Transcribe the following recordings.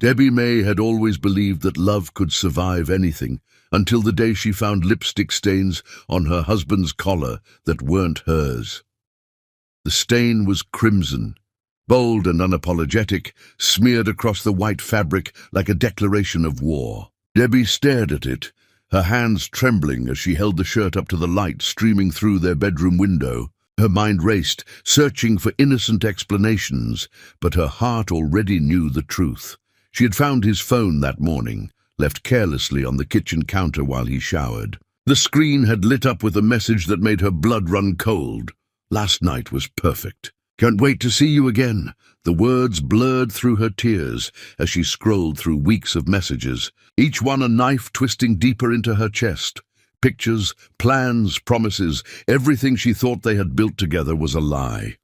Debbie May had always believed that love could survive anything, until the day she found lipstick stains on her husband's collar that weren't hers. The stain was crimson, bold and unapologetic, smeared across the white fabric like a declaration of war. Debbie stared at it, her hands trembling as she held the shirt up to the light streaming through their bedroom window. Her mind raced, searching for innocent explanations, but her heart already knew the truth. She had found his phone that morning, left carelessly on the kitchen counter while he showered. The screen had lit up with a message that made her blood run cold. Last night was perfect. Can't wait to see you again. The words blurred through her tears as she scrolled through weeks of messages, each one a knife twisting deeper into her chest. Pictures, plans, promises, everything she thought they had built together was a lie.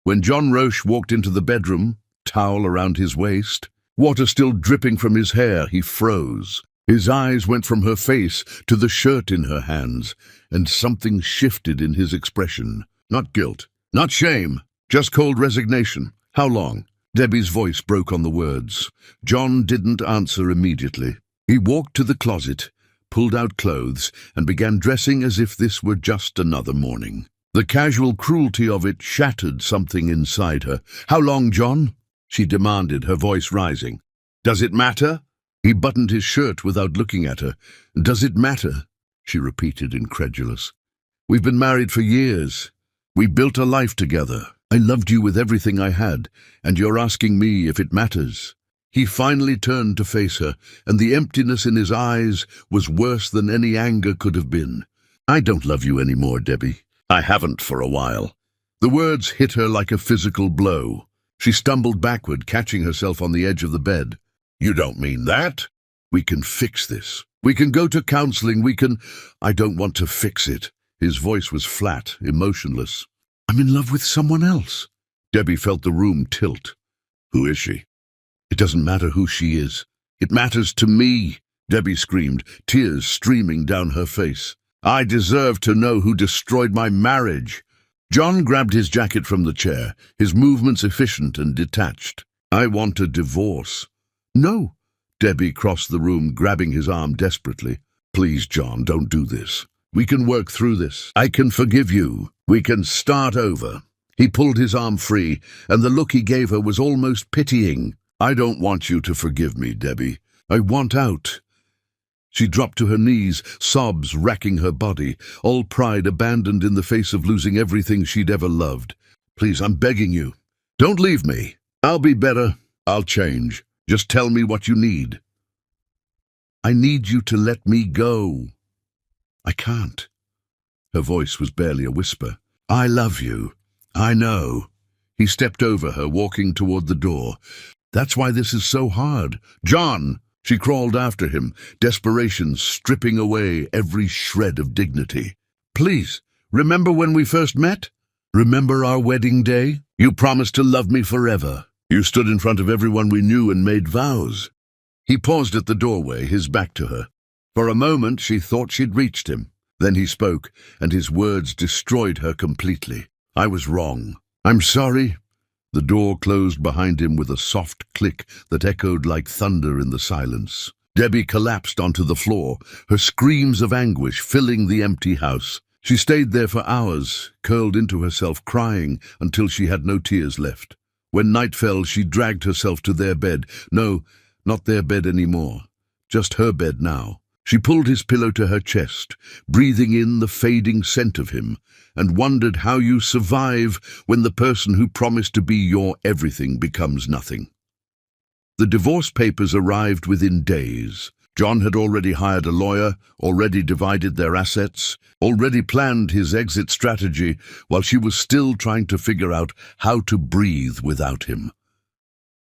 When John Roche walked into the bedroom, towel around his waist, water still dripping from his hair, he froze. His eyes went from her face to the shirt in her hands, and something shifted in his expression. Not guilt, not shame, just cold resignation. How long? Debbie's voice broke on the words. John didn't answer immediately. He walked to the closet, pulled out clothes, and began dressing as if this were just another morning. The casual cruelty of it shattered something inside her. How long, John? She demanded, her voice rising. Does it matter? He buttoned his shirt without looking at her. Does it matter? She repeated, incredulous. We've been married for years. We built a life together. I loved you with everything I had, and you're asking me if it matters. He finally turned to face her, and the emptiness in his eyes was worse than any anger could have been. I don't love you anymore, Debbie. I haven't for a while. The words hit her like a physical blow. She stumbled backward, catching herself on the edge of the bed. You don't mean that? We can fix this. We can go to counseling. I don't want to fix it. His voice was flat, emotionless. I'm in love with someone else. Debbie felt the room tilt. Who is she? It doesn't matter who she is. It matters to me, Debbie screamed, tears streaming down her face. I deserve to know who destroyed my marriage. John grabbed his jacket from the chair, his movements efficient and detached. I want a divorce. No. Debbie crossed the room, grabbing his arm desperately. Please, John, don't do this. We can work through this. I can forgive you. We can start over. He pulled his arm free, and the look he gave her was almost pitying. I don't want you to forgive me, Debbie. I want out. She dropped to her knees, sobs racking her body, all pride abandoned in the face of losing everything she'd ever loved. Please, I'm begging you. Don't leave me. I'll be better. I'll change. Just tell me what you need. I need you to let me go. I can't. Her voice was barely a whisper. I love you. I know. He stepped over her, walking toward the door. That's why this is so hard. John! She crawled after him, desperation stripping away every shred of dignity. Please, remember when we first met? Remember our wedding day? You promised to love me forever. You stood in front of everyone we knew and made vows. He paused at the doorway, his back to her. For a moment, she thought she'd reached him. Then he spoke, and his words destroyed her completely. I was wrong. I'm sorry. The door closed behind him with a soft click that echoed like thunder in the silence. Debbie collapsed onto the floor, her screams of anguish filling the empty house. She stayed there for hours, curled into herself, crying until she had no tears left. When night fell, she dragged herself to their bed. No, not their bed anymore. Just her bed now. She pulled his pillow to her chest, breathing in the fading scent of him, and wondered how you survive when the person who promised to be your everything becomes nothing. The divorce papers arrived within days. John had already hired a lawyer, already divided their assets, already planned his exit strategy, while she was still trying to figure out how to breathe without him.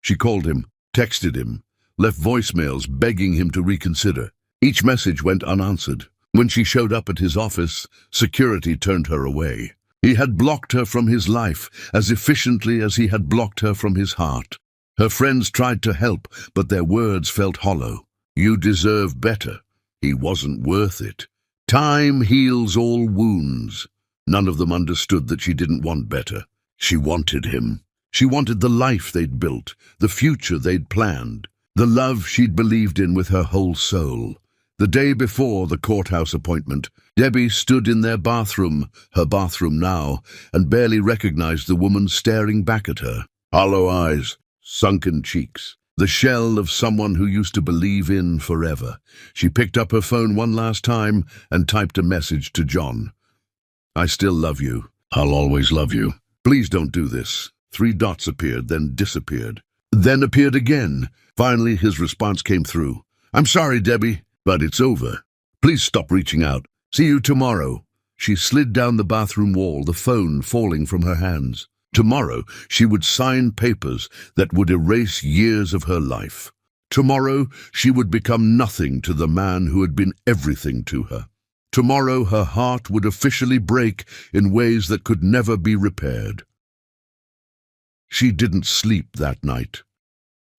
She called him, texted him, left voicemails begging him to reconsider. Each message went unanswered. When she showed up at his office, security turned her away. He had blocked her from his life as efficiently as he had blocked her from his heart. Her friends tried to help, but their words felt hollow. You deserve better. He wasn't worth it. Time heals all wounds. None of them understood that she didn't want better. She wanted him. She wanted the life they'd built, the future they'd planned, the love she'd believed in with her whole soul. The day before the courthouse appointment, Debbie stood in their bathroom, her bathroom now, and barely recognized the woman staring back at her. Hollow eyes, sunken cheeks, the shell of someone who used to believe in forever. She picked up her phone one last time and typed a message to John. I still love you. I'll always love you. Please don't do this. 3 dots appeared, then disappeared. Then appeared again. Finally, his response came through. I'm sorry, Debbie, but it's over. Please stop reaching out. See you tomorrow. She slid down the bathroom wall, the phone falling from her hands. Tomorrow, she would sign papers that would erase years of her life. Tomorrow, she would become nothing to the man who had been everything to her. Tomorrow, her heart would officially break in ways that could never be repaired. She didn't sleep that night.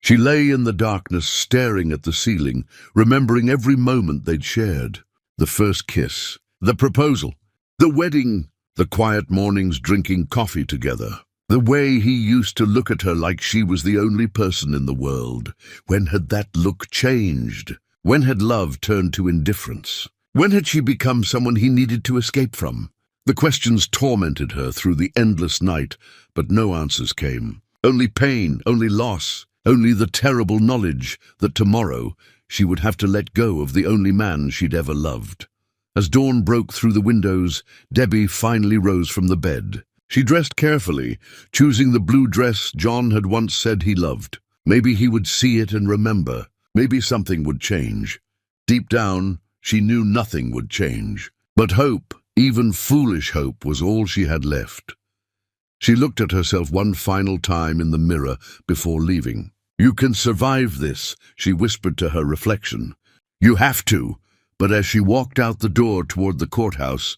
She lay in the darkness, staring at the ceiling, remembering every moment they'd shared. The first kiss, the proposal, the wedding, the quiet mornings drinking coffee together. The way he used to look at her like she was the only person in the world. When had that look changed? When had love turned to indifference? When had she become someone he needed to escape from? The questions tormented her through the endless night, but no answers came. Only pain, only loss, only the terrible knowledge that tomorrow she would have to let go of the only man she'd ever loved. As dawn broke through the windows, Debbie finally rose from the bed. She dressed carefully, choosing the blue dress John had once said he loved. Maybe he would see it and remember. Maybe something would change. Deep down, she knew nothing would change. But hope, even foolish hope, was all she had left. She looked at herself one final time in the mirror before leaving. You can survive this, she whispered to her reflection. You have to. But as she walked out the door toward the courthouse,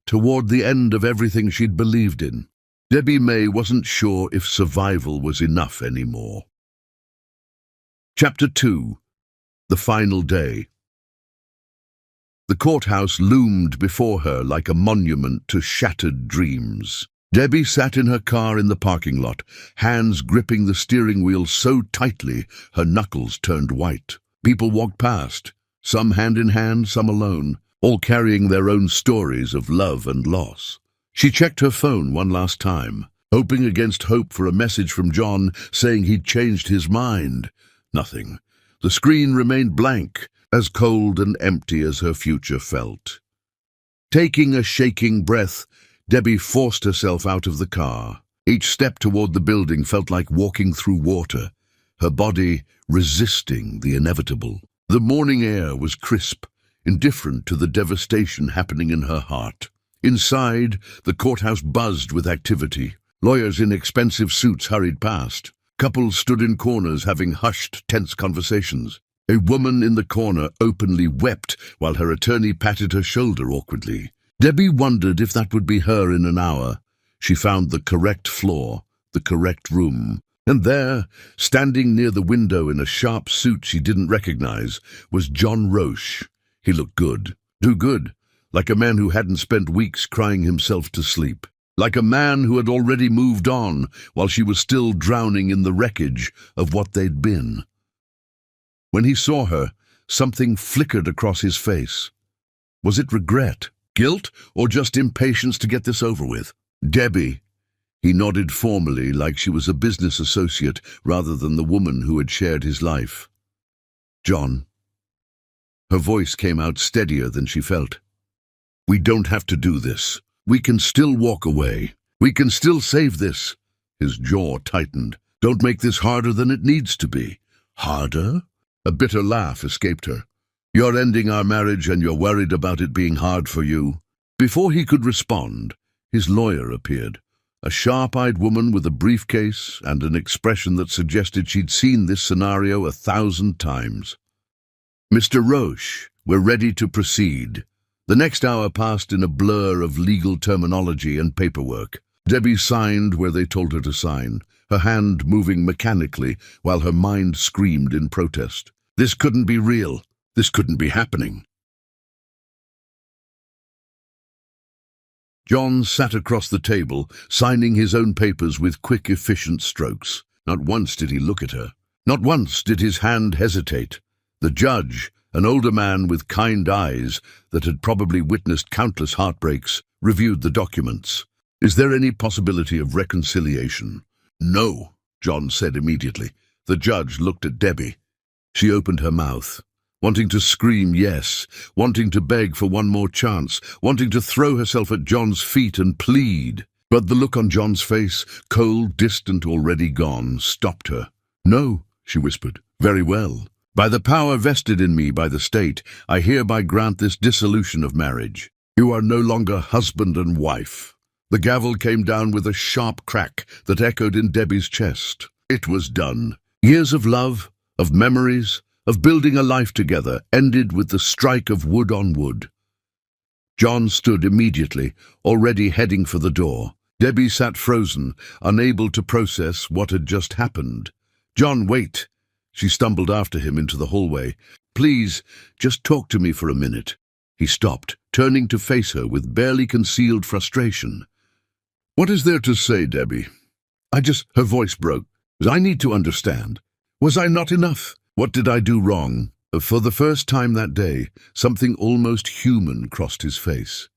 toward the end of everything she'd believed in, Debbie May wasn't sure if survival was enough anymore. Chapter 2. The Final Day. The courthouse loomed before her like a monument to shattered dreams. Debbie sat in her car in the parking lot, hands gripping the steering wheel so tightly her knuckles turned white. People walked past, some hand in hand, some alone, all carrying their own stories of love and loss. She checked her phone one last time, hoping against hope for a message from John saying he'd changed his mind. Nothing. The screen remained blank, as cold and empty as her future felt. Taking a shaking breath, Debbie forced herself out of the car. Each step toward the building felt like walking through water, her body resisting the inevitable. The morning air was crisp, indifferent to the devastation happening in her heart. Inside, the courthouse buzzed with activity. Lawyers in expensive suits hurried past. Couples stood in corners having hushed, tense conversations. A woman in the corner openly wept while her attorney patted her shoulder awkwardly. Debbie wondered if that would be her in an hour. She found the correct floor, the correct room. And there, standing near the window in a sharp suit she didn't recognize, was John Roche. He looked good, too good, like a man who hadn't spent weeks crying himself to sleep. Like a man who had already moved on while she was still drowning in the wreckage of what they'd been. When he saw her, something flickered across his face. Was it regret, guilt, or just impatience to get this over with? Debbie. He nodded formally, like she was a business associate rather than the woman who had shared his life. John. Her voice came out steadier than she felt. We don't have to do this. We can still walk away. We can still save this. His jaw tightened. Don't make this harder than it needs to be. Harder? A bitter laugh escaped her. You're ending our marriage and you're worried about it being hard for you. Before he could respond, his lawyer appeared. A sharp-eyed woman with a briefcase and an expression that suggested she'd seen this scenario 1,000 times. Mr. Roche, we're ready to proceed. The next hour passed in a blur of legal terminology and paperwork. Debbie signed where they told her to sign, her hand moving mechanically while her mind screamed in protest. This couldn't be real. This couldn't be happening. John sat across the table, signing his own papers with quick, efficient strokes. Not once did he look at her. Not once did his hand hesitate. The judge, an older man with kind eyes that had probably witnessed countless heartbreaks, reviewed the documents. "Is there any possibility of reconciliation?" "No," John said immediately. The judge looked at Debbie. She opened her mouth, wanting to scream yes, wanting to beg for one more chance, wanting to throw herself at John's feet and plead. But the look on John's face, cold, distant, already gone, stopped her. "No," she whispered. "Very well. By the power vested in me by the state, I hereby grant this dissolution of marriage. You are no longer husband and wife." The gavel came down with a sharp crack that echoed in Debbie's chest. It was done. Years of love, of memories, of building a life together, ended with the strike of wood on wood. John stood immediately, already heading for the door. Debbie sat frozen, unable to process what had just happened. "John, wait!" She stumbled after him into the hallway. "Please, just talk to me for a minute." He stopped, turning to face her with barely concealed frustration. "What is there to say, Debbie? Her voice broke. "I need to understand. Was I not enough? What did I do wrong?" For the first time that day, something almost human crossed his face.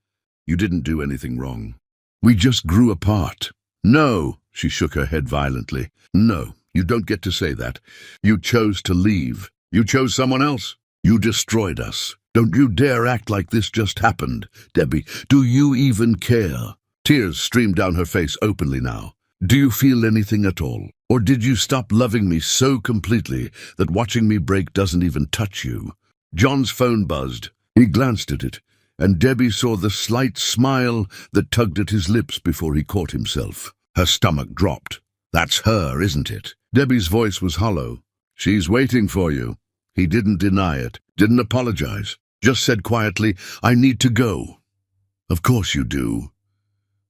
"You didn't do anything wrong. We just grew apart." "No," she shook her head violently. "No, you don't get to say that. You chose to leave. You chose someone else. You destroyed us. Don't you dare act like this just happened. Debbie, do you even care?" Tears streamed down her face openly now. "Do you feel anything at all? Or did you stop loving me so completely that watching me break doesn't even touch you?" John's phone buzzed. He glanced at it, and Debbie saw the slight smile that tugged at his lips before he caught himself. Her stomach dropped. "That's her, isn't it?" Debbie's voice was hollow. "She's waiting for you." He didn't deny it, didn't apologize, just said quietly, "I need to go." "Of course you do."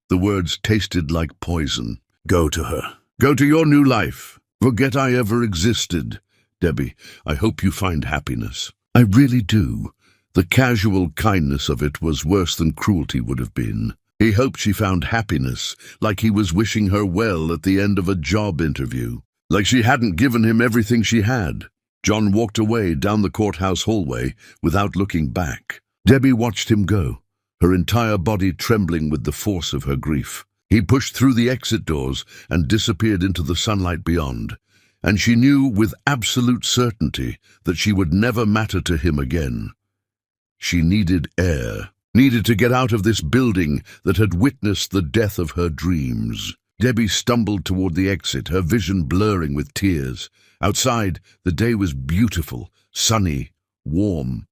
The words tasted like poison. "Go to her. Go to your new life. Forget I ever existed. Debbie, I hope you find happiness." "I really do." The casual kindness of it was worse than cruelty would have been. He hoped she found happiness, like he was wishing her well at the end of a job interview, like she hadn't given him everything she had. John walked away down the courthouse hallway without looking back. Debbie watched him go, her entire body trembling with the force of her grief. He pushed through the exit doors and disappeared into the sunlight beyond, and she knew with absolute certainty that she would never matter to him again. She needed air, needed to get out of this building that had witnessed the death of her dreams. Debbie stumbled toward the exit, her vision blurring with tears. Outside, the day was beautiful, sunny, warm.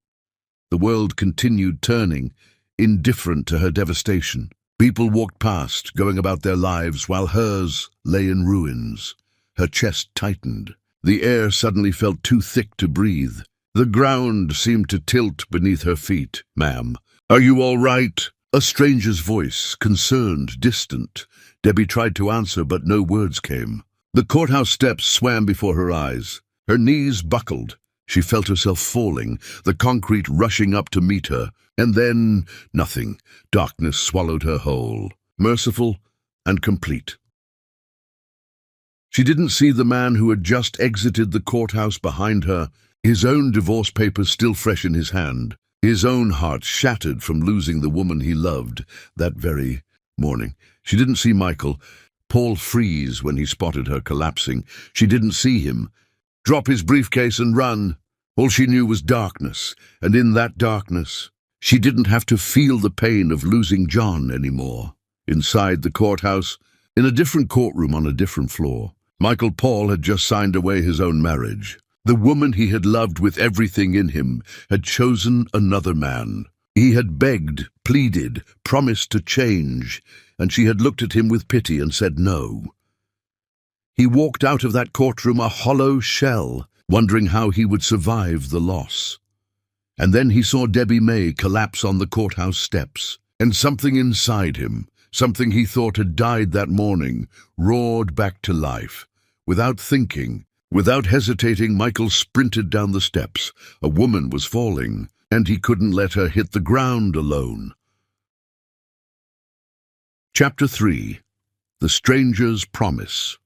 The world continued turning, indifferent to her devastation. People walked past, going about their lives, while hers lay in ruins. Her chest tightened. The air suddenly felt too thick to breathe. The ground seemed to tilt beneath her feet. "Ma'am, are you all right?" A stranger's voice, concerned, distant. Debbie tried to answer, but no words came. The courthouse steps swam before her eyes. Her knees buckled. She felt herself falling, the concrete rushing up to meet her. And then, nothing. Darkness swallowed her whole, merciful and complete. She didn't see the man who had just exited the courthouse behind her, his own divorce papers still fresh in his hand, his own heart shattered from losing the woman he loved that very morning. She didn't see Michael, Paul freeze when he spotted her collapsing. She didn't see him drop his briefcase and run. All she knew was darkness, and in that darkness, she didn't have to feel the pain of losing John anymore. Inside the courthouse, in a different courtroom on a different floor, Michael Paul had just signed away his own marriage. The woman he had loved with everything in him had chosen another man. He had begged, pleaded, promised to change, and she had looked at him with pity and said no. He walked out of that courtroom a hollow shell, wondering how he would survive the loss. And then he saw Debbie May collapse on the courthouse steps, and something inside him, something he thought had died that morning, roared back to life. Without thinking, without hesitating, Michael sprinted down the steps. A woman was falling, and he couldn't let her hit the ground alone. Chapter 3. The Stranger's Promise.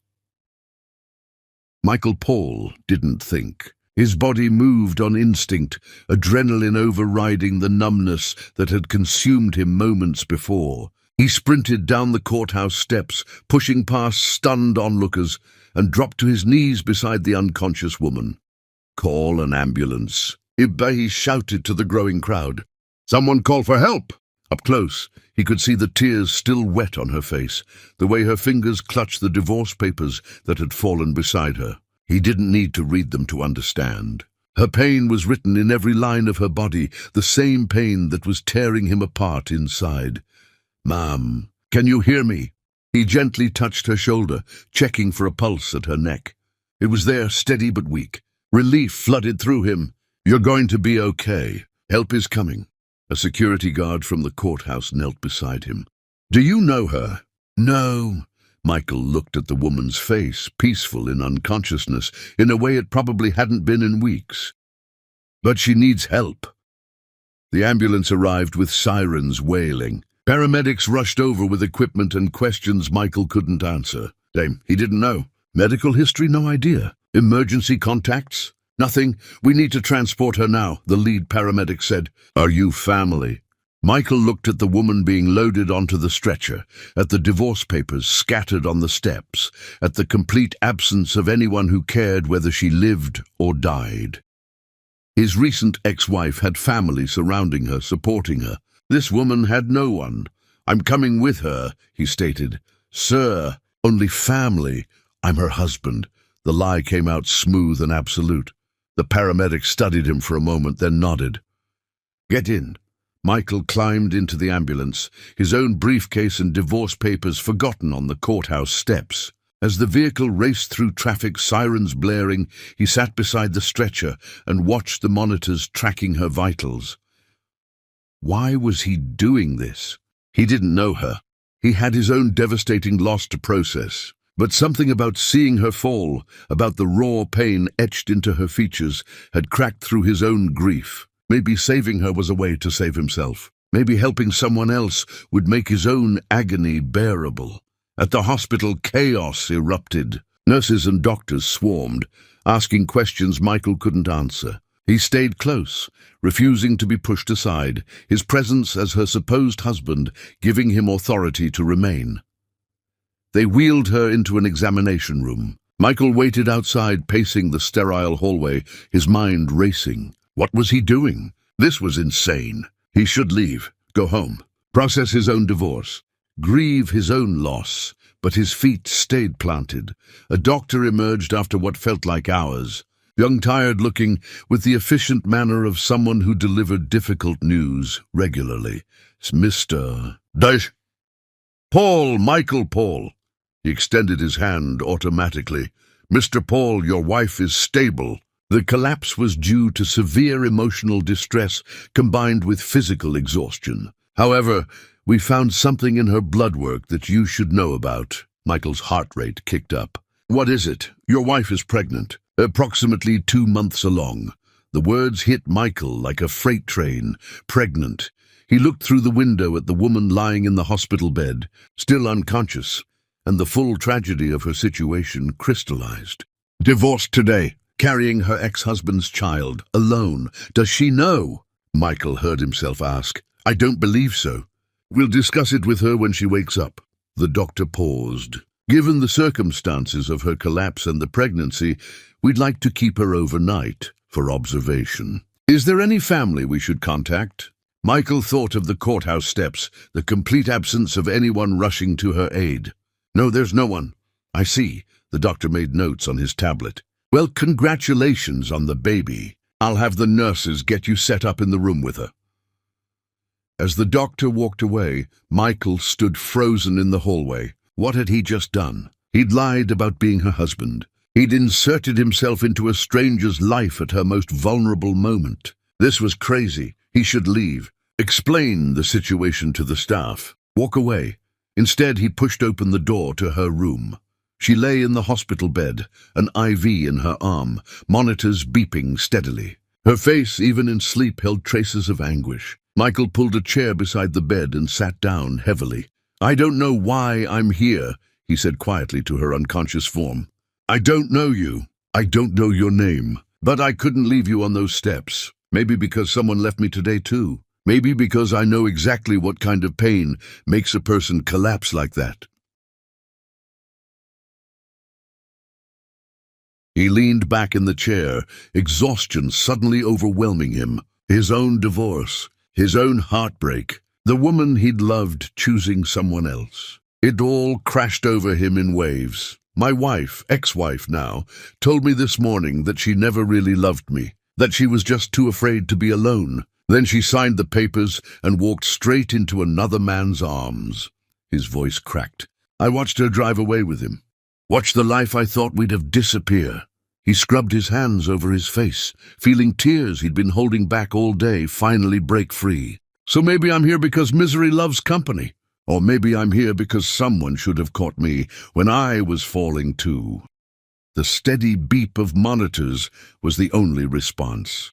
Michael Paul didn't think. His body moved on instinct, adrenaline overriding the numbness that had consumed him moments before. He sprinted down the courthouse steps, pushing past stunned onlookers, and dropped to his knees beside the unconscious woman. "Call an ambulance," he shouted to the growing crowd. "Someone call for help!" Up close, he could see the tears still wet on her face, the way her fingers clutched the divorce papers that had fallen beside her. He didn't need to read them to understand. Her pain was written in every line of her body, the same pain that was tearing him apart inside. "Ma'am, can you hear me?" He gently touched her shoulder, checking for a pulse at her neck. It was there, steady but weak. Relief flooded through him. "You're going to be okay. Help is coming." A security guard from the courthouse knelt beside him. "Do you know her?" "No." Michael looked at the woman's face, peaceful in unconsciousness, in a way it probably hadn't been in weeks. "But she needs help." The ambulance arrived with sirens wailing. Paramedics rushed over with equipment and questions Michael couldn't answer. He didn't know. Medical history, no idea. Emergency contacts? "Nothing. We need to transport her now," the lead paramedic said. "Are you family?" Michael looked at the woman being loaded onto the stretcher, at the divorce papers scattered on the steps, at the complete absence of anyone who cared whether she lived or died. His recent ex-wife had family surrounding her, supporting her. This woman had no one. "I'm coming with her," he stated. "Sir, only family. I'm her husband." The lie came out smooth and absolute. The paramedic studied him for a moment, then nodded. "Get in." Michael climbed into the ambulance, his own briefcase and divorce papers forgotten on the courthouse steps. As the vehicle raced through traffic, sirens blaring, he sat beside the stretcher and watched the monitors tracking her vitals. Why was he doing this? He didn't know her. He had his own devastating loss to process. But something about seeing her fall, about the raw pain etched into her features, had cracked through his own grief. Maybe saving her was a way to save himself. Maybe helping someone else would make his own agony bearable. At the hospital, chaos erupted. Nurses and doctors swarmed, asking questions Michael couldn't answer. He stayed close, refusing to be pushed aside, his presence as her supposed husband giving him authority to remain. They wheeled her into an examination room. Michael waited outside, pacing the sterile hallway, his mind racing. What was he doing? This was insane. He should leave, go home, process his own divorce, grieve his own loss. But his feet stayed planted. A doctor emerged after what felt like hours. Young, tired-looking, with the efficient manner of someone who delivered difficult news regularly. "Mr. Dash. Paul, Michael Paul." He extended his hand automatically. "Mr. Paul, your wife is stable." The collapse was due to severe emotional distress combined with physical exhaustion. "However, we found something in her blood work that you should know about." Michael's heart rate kicked up. "What is it?" "Your wife is pregnant, approximately 2 months along." The words hit Michael like a freight train. Pregnant. He looked through the window at the woman lying in the hospital bed, still unconscious, and the full tragedy of her situation crystallized. "Divorced today, carrying her ex-husband's child, alone. Does she know?" Michael heard himself ask. "I don't believe so." "We'll discuss it with her when she wakes up." The doctor paused. "Given the circumstances of her collapse and the pregnancy, we'd like to keep her overnight for observation. Is there any family we should contact?" Michael thought of the courthouse steps, the complete absence of anyone rushing to her aid. "No, there's no one." "I see." The doctor made notes on his tablet. "Well, congratulations on the baby. I'll have the nurses get you set up in the room with her." As the doctor walked away, Michael stood frozen in the hallway. What had he just done? He'd lied about being her husband. He'd inserted himself into a stranger's life at her most vulnerable moment. This was crazy. He should leave. Explain the situation to the staff. Walk away. Instead, he pushed open the door to her room. She lay in the hospital bed, an IV in her arm, monitors beeping steadily. Her face, even in sleep, held traces of anguish. Michael pulled a chair beside the bed and sat down heavily. I don't know why I'm here, he said quietly to her unconscious form. I don't know you. I don't know your name. But I couldn't leave you on those steps. Maybe because someone left me today too. Maybe because I know exactly what kind of pain makes a person collapse like that. He leaned back in the chair, exhaustion suddenly overwhelming him. His own divorce, his own heartbreak, the woman he'd loved choosing someone else. It all crashed over him in waves. My wife, ex-wife now, told me this morning that she never really loved me, that she was just too afraid to be alone. Then she signed the papers and walked straight into another man's arms. His voice cracked. I watched her drive away with him. Watched the life I thought we'd have disappear. He scrubbed his hands over his face, feeling tears he'd been holding back all day finally break free. So maybe I'm here because misery loves company. Or maybe I'm here because someone should have caught me when I was falling too. The steady beep of monitors was the only response.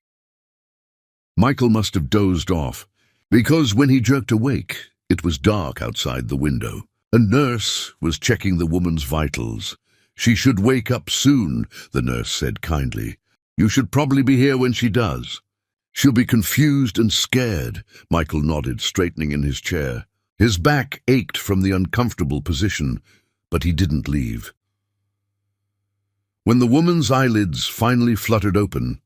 Michael must have dozed off, because when he jerked awake, it was dark outside the window. A nurse was checking the woman's vitals. She should wake up soon, the nurse said kindly. You should probably be here when she does. She'll be confused and scared, Michael nodded, straightening in his chair. His back ached from the uncomfortable position, but he didn't leave. When the woman's eyelids finally fluttered open,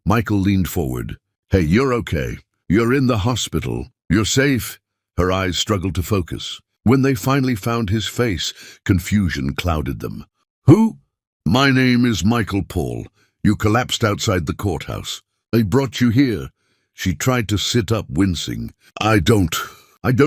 Michael leaned forward. Hey, you're okay. You're in the hospital. You're safe. Her eyes struggled to focus. When they finally found his face, confusion clouded them. Who? My name is Michael Paul. You collapsed outside the courthouse. I brought you here. She tried to sit up, wincing. I don't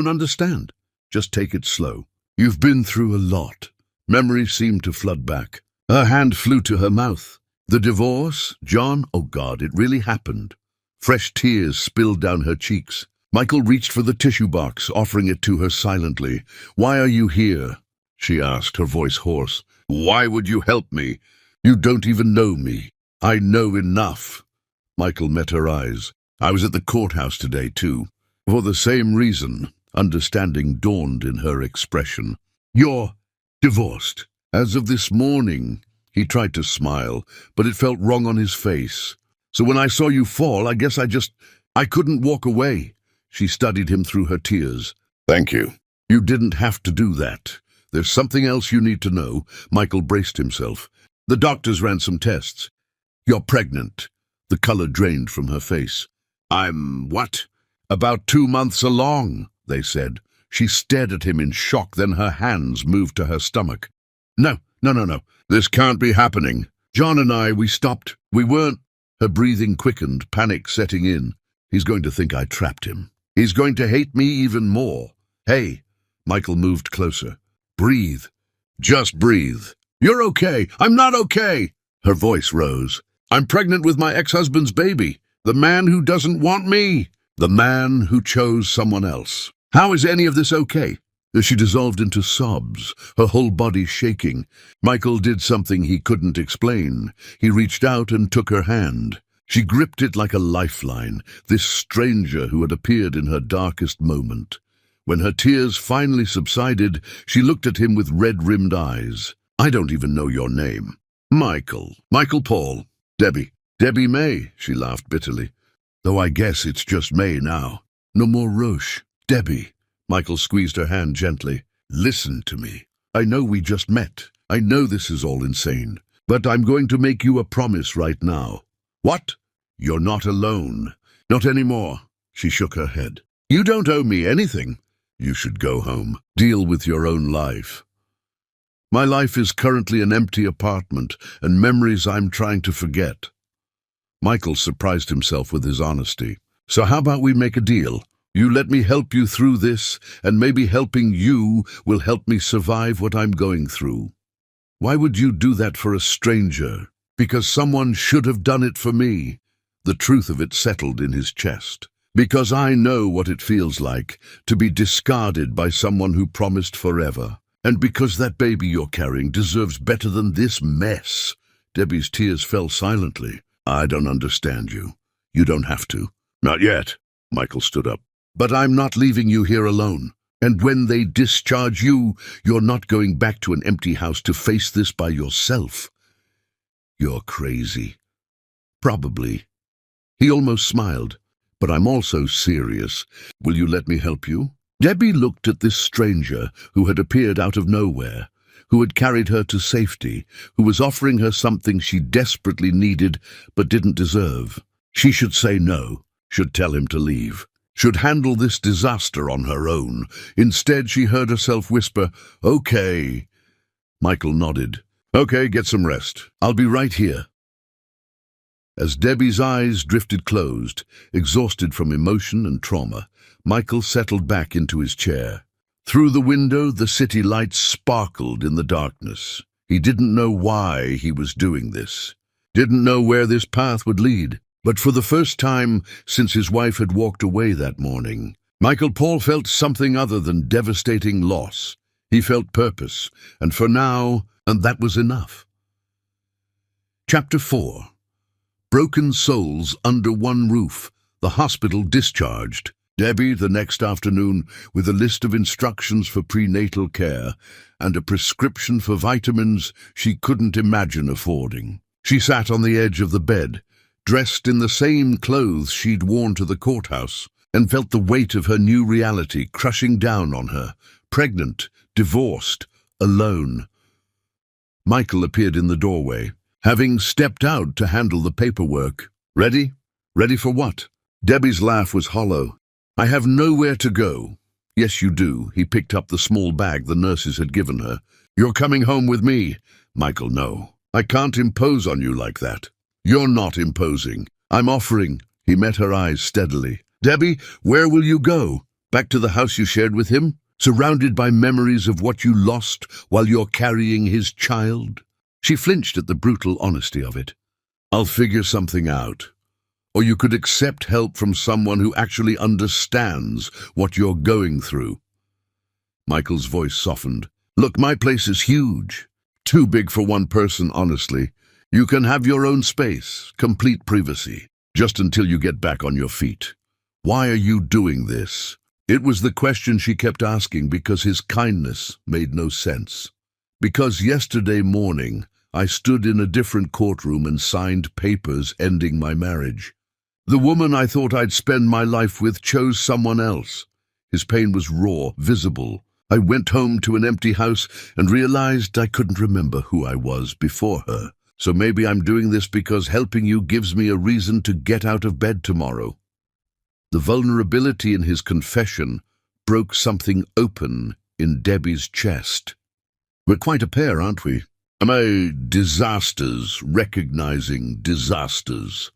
understand. Just take it slow. You've been through a lot. Memories seemed to flood back. Her hand flew to her mouth. The divorce? John? Oh God, it really happened. Fresh tears spilled down her cheeks. Michael reached for the tissue box, offering it to her silently. Why are you here? She asked, her voice hoarse. Why would you help me? You don't even know me. I know enough. Michael met her eyes. I was at the courthouse today, too. For the same reason, understanding dawned in her expression. You're divorced. As of this morning, he tried to smile, but it felt wrong on his face. So when I saw you fall, I guess I couldn't walk away. She studied him through her tears. Thank you. You didn't have to do that. There's something else you need to know. Michael braced himself. The doctors ran some tests. You're pregnant. The color drained from her face. I'm what? About 2 months along, they said. She stared at him in shock, then her hands moved to her stomach. No. This can't be happening. John and I, we stopped. We weren't. Her breathing quickened, panic setting in. He's going to think I trapped him. He's going to hate me even more. Hey, Michael moved closer. Breathe. Just breathe. You're okay. I'm not okay. Her voice rose. I'm pregnant with my ex-husband's baby. The man who doesn't want me. The man who chose someone else. How is any of this okay? She dissolved into sobs, her whole body shaking. Michael did something he couldn't explain. He reached out and took her hand. She gripped it like a lifeline, this stranger who had appeared in her darkest moment. When her tears finally subsided, she looked at him with red-rimmed eyes. I don't even know your name. Michael Paul. Debbie May, she laughed bitterly. Though I guess it's just May now. No more Roche. Debbie. Michael squeezed her hand gently. Listen to me. I know we just met. I know this is all insane. But I'm going to make you a promise right now. What? You're not alone. Not anymore. She shook her head. You don't owe me anything. You should go home. Deal with your own life. My life is currently an empty apartment and memories I'm trying to forget. Michael surprised himself with his honesty. So how about we make a deal? You let me help you through this, and maybe helping you will help me survive what I'm going through. Why would you do that for a stranger? Because someone should have done it for me. The truth of it settled in his chest. Because I know what it feels like to be discarded by someone who promised forever. And because that baby you're carrying deserves better than this mess. Debbie's tears fell silently. I don't understand you. You don't have to. Not yet. Michael stood up. But I'm not leaving you here alone. And when they discharge you, you're not going back to an empty house to face this by yourself. You're crazy. Probably. He almost smiled. But I'm also serious. Will you let me help you? Debbie looked at this stranger who had appeared out of nowhere, who had carried her to safety, who was offering her something she desperately needed but didn't deserve. She should say no, should tell him to leave, should handle this disaster on her own. Instead, she heard herself whisper, "Okay." Michael nodded. "Okay, get some rest. I'll be right here." As Debbie's eyes drifted closed, exhausted from emotion and trauma, Michael settled back into his chair. Through the window, the city lights sparkled in the darkness. He didn't know why he was doing this, didn't know where this path would lead. But for the first time since his wife had walked away that morning, Michael Paul felt something other than devastating loss. He felt purpose, and for now, and that was enough. Chapter 4. Broken souls under one roof, the hospital discharged. Debbie, the next afternoon, with a list of instructions for prenatal care and a prescription for vitamins she couldn't imagine affording. She sat on the edge of the bed, dressed in the same clothes she'd worn to the courthouse, and felt the weight of her new reality crushing down on her. Pregnant, divorced, alone. Michael appeared in the doorway, having stepped out to handle the paperwork. "Ready? Ready for what?" Debbie's laugh was hollow. "I have nowhere to go." "Yes, you do." He picked up the small bag the nurses had given her. "You're coming home with me." "Michael, no. I can't impose on you like that." "You're not imposing. I'm offering." He met her eyes steadily. "Debbie, where will you go? Back to the house you shared with him? Surrounded by memories of what you lost while you're carrying his child?" She flinched at the brutal honesty of it. "I'll figure something out. Or you could accept help from someone who actually understands what you're going through." Michael's voice softened. "Look, my place is huge. Too big for one person, honestly. You can have your own space, complete privacy, just until you get back on your feet. Why are you doing this?" It was the question she kept asking because his kindness made no sense. "Because yesterday morning, I stood in a different courtroom and signed papers ending my marriage. The woman I thought I'd spend my life with chose someone else." His pain was raw, visible. "I went home to an empty house and realized I couldn't remember who I was before her. So maybe I'm doing this because helping you gives me a reason to get out of bed tomorrow." The vulnerability in his confession broke something open in Debbie's chest. "We're quite a pair, aren't we? Am I disasters, recognizing disasters?"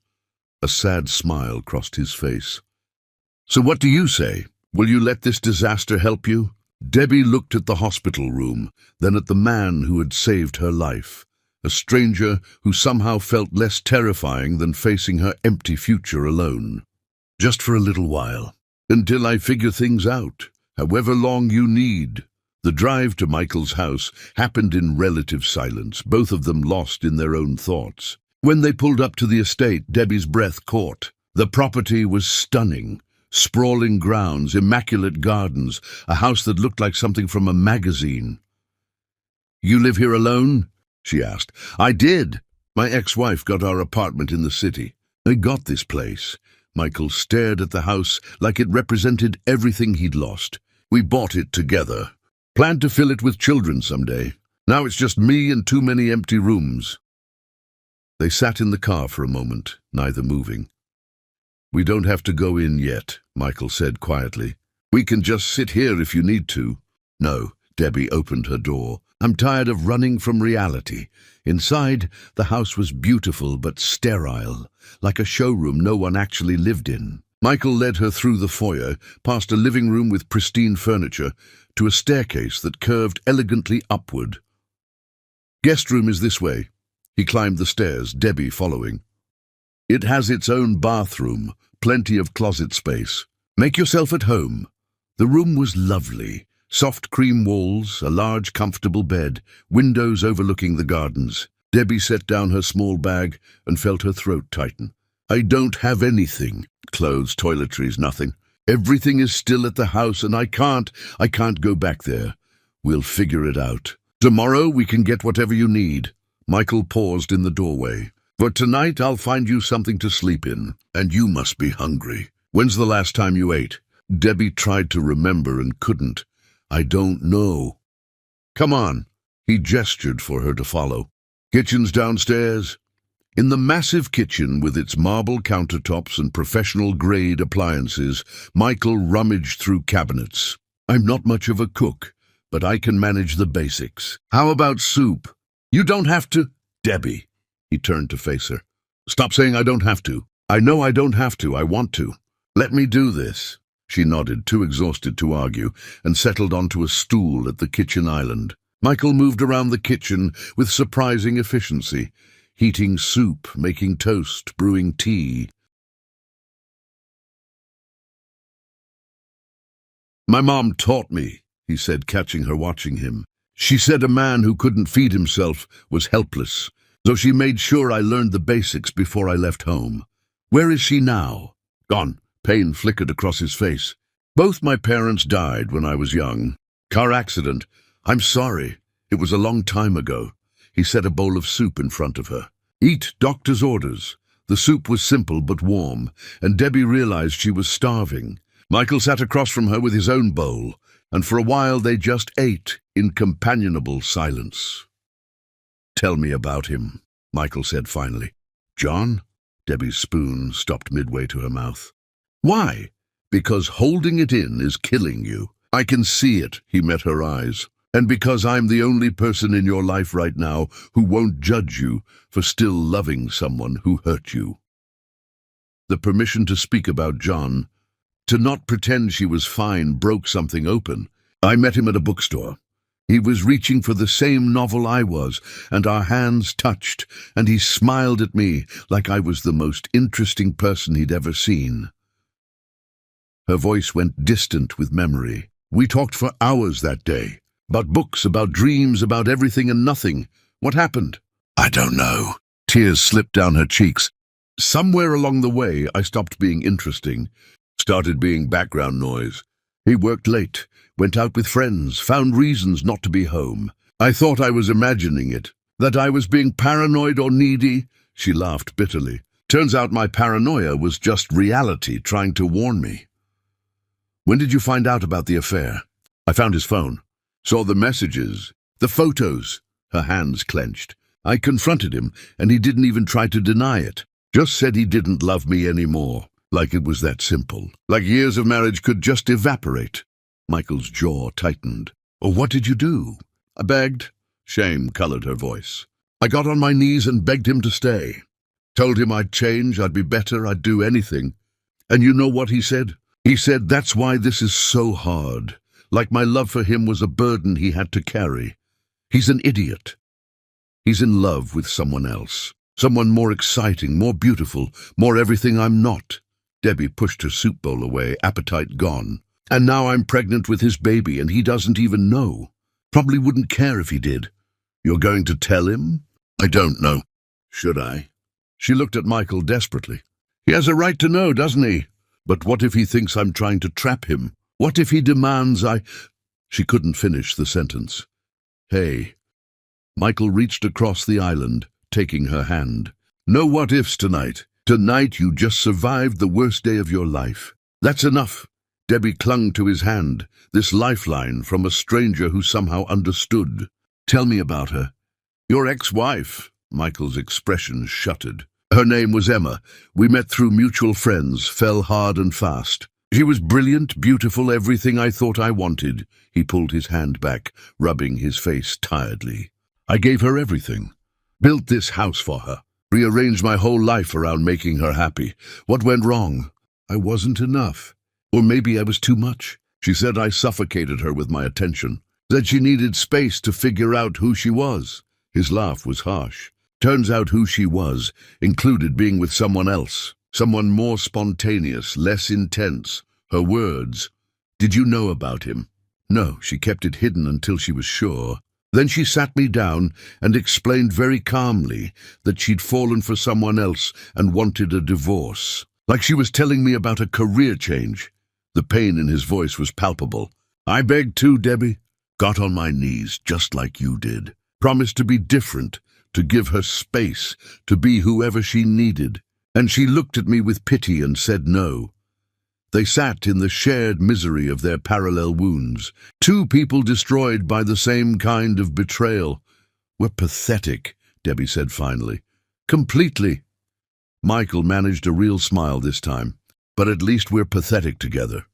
A sad smile crossed his face. "So what do you say? Will you let this disaster help you?" Debbie looked at the hospital room, then at the man who had saved her life, a stranger who somehow felt less terrifying than facing her empty future alone. "Just for a little while, until I figure things out, however long you need." The drive to Michael's house happened in relative silence, both of them lost in their own thoughts. When they pulled up to the estate, Debbie's breath caught. The property was stunning. Sprawling grounds, immaculate gardens, a house that looked like something from a magazine. "You live here alone?" she asked. "I did. My ex-wife got our apartment in the city. I got this place." Michael stared at the house like it represented everything he'd lost. "We bought it together. Planned to fill it with children someday. Now it's just me and too many empty rooms." They sat in the car for a moment, neither moving. "We don't have to go in yet," Michael said quietly. "We can just sit here if you need to." "No," Debbie opened her door. "I'm tired of running from reality." Inside, the house was beautiful but sterile, like a showroom no one actually lived in. Michael led her through the foyer, past a living room with pristine furniture, to a staircase that curved elegantly upward. "Guest room is this way." He climbed the stairs, Debbie following. "It has its own bathroom, plenty of closet space. Make yourself at home." The room was lovely. Soft cream walls, a large comfortable bed, windows overlooking the gardens. Debbie set down her small bag and felt her throat tighten. "I don't have anything. Clothes, toiletries, nothing. Everything is still at the house and I can't go back there. We'll figure it out. Tomorrow we can get whatever you need." Michael paused in the doorway. "For tonight I'll find you something to sleep in, and you must be hungry. When's the last time you ate?" Debbie tried to remember and couldn't. "I don't know." "Come on." He gestured for her to follow. "Kitchen's downstairs." In the massive kitchen, with its marble countertops and professional-grade appliances, Michael rummaged through cabinets. "I'm not much of a cook, but I can manage the basics. How about soup?" "You don't have to." "Debbie." He turned to face her. "Stop saying I don't have to. I know I don't have to. I want to. Let me do this." She nodded, too exhausted to argue, and settled onto a stool at the kitchen island. Michael moved around the kitchen with surprising efficiency, heating soup, making toast, brewing tea. "My mom taught me," he said, catching her watching him. "She said a man who couldn't feed himself was helpless, so she made sure I learned the basics before I left home." "Where is she now?" "Gone." Pain flickered across his face. "Both my parents died when I was young. Car accident. I'm sorry. It was a long time ago." He set a bowl of soup in front of her. "Eat doctor's orders." The soup was simple but warm, and Debbie realized she was starving. Michael sat across from her with his own bowl, and for a while they just ate in companionable silence. "Tell me about him," Michael said finally. "John?" Debbie's spoon stopped midway to her mouth. "Why?" "Because holding it in is killing you. I can see it," he met her eyes. "And because I'm the only person in your life right now who won't judge you for still loving someone who hurt you." The permission to speak about John, to not pretend she was fine, broke something open. "I met him at a bookstore. He was reaching for the same novel I was, and our hands touched, and he smiled at me like I was the most interesting person he'd ever seen." Her voice went distant with memory. "We talked for hours that day. About books, about dreams, about everything and nothing. What happened?" "I don't know." Tears slipped down her cheeks. "Somewhere along the way, I stopped being interesting, started being background noise. He worked late, went out with friends, found reasons not to be home. I thought I was imagining it, that I was being paranoid or needy." She laughed bitterly. "Turns out my paranoia was just reality trying to warn me." "When did you find out about the affair?" "I found his phone. Saw the messages, the photos." Her hands clenched. "I confronted him, and he didn't even try to deny it. Just said he didn't love me anymore. Like it was that simple. Like years of marriage could just evaporate." Michael's jaw tightened. "Oh, what did you do?" "I begged." Shame colored her voice. "I got on my knees and begged him to stay. Told him I'd change, I'd be better, I'd do anything. And you know what he said? He said, 'That's why this is so hard.' Like my love for him was a burden he had to carry. He's an idiot. He's in love with someone else. Someone more exciting, more beautiful, more everything I'm not." Debbie pushed her soup bowl away, appetite gone. "And now I'm pregnant with his baby, and he doesn't even know. Probably wouldn't care if he did." "You're going to tell him?" "I don't know. Should I?" She looked at Michael desperately. "He has a right to know, doesn't he? But what if he thinks I'm trying to trap him? What if he demands I—" She couldn't finish the sentence. "Hey." Michael reached across the island, taking her hand. "No what-ifs tonight. Tonight you just survived the worst day of your life. That's enough." Debbie clung to his hand, this lifeline from a stranger who somehow understood. "Tell me about her." "Your ex-wife." Michael's expression shuttered. "Her name was Emma. We met through mutual friends, fell hard and fast. She was brilliant, beautiful, everything I thought I wanted." He pulled his hand back, rubbing his face tiredly. "I gave her everything. Built this house for her. Rearranged my whole life around making her happy. What went wrong? I wasn't enough. Or maybe I was too much. She said I suffocated her with my attention. Said she needed space to figure out who she was." His laugh was harsh. "Turns out who she was included being with someone else. Someone more spontaneous, less intense. Her words, 'Did you know about him?' No, she kept it hidden until she was sure. Then she sat me down and explained very calmly that she'd fallen for someone else and wanted a divorce. Like she was telling me about a career change. The pain in his voice was palpable. I begged too, Debbie. Got on my knees, just like you did. Promised to be different, to give her space, to be whoever she needed. And she looked at me with pity and said no. They sat in the shared misery of their parallel wounds. Two people destroyed by the same kind of betrayal. We're pathetic, Debbie said finally. Completely. Michael managed a real smile this time. But at least we're pathetic together.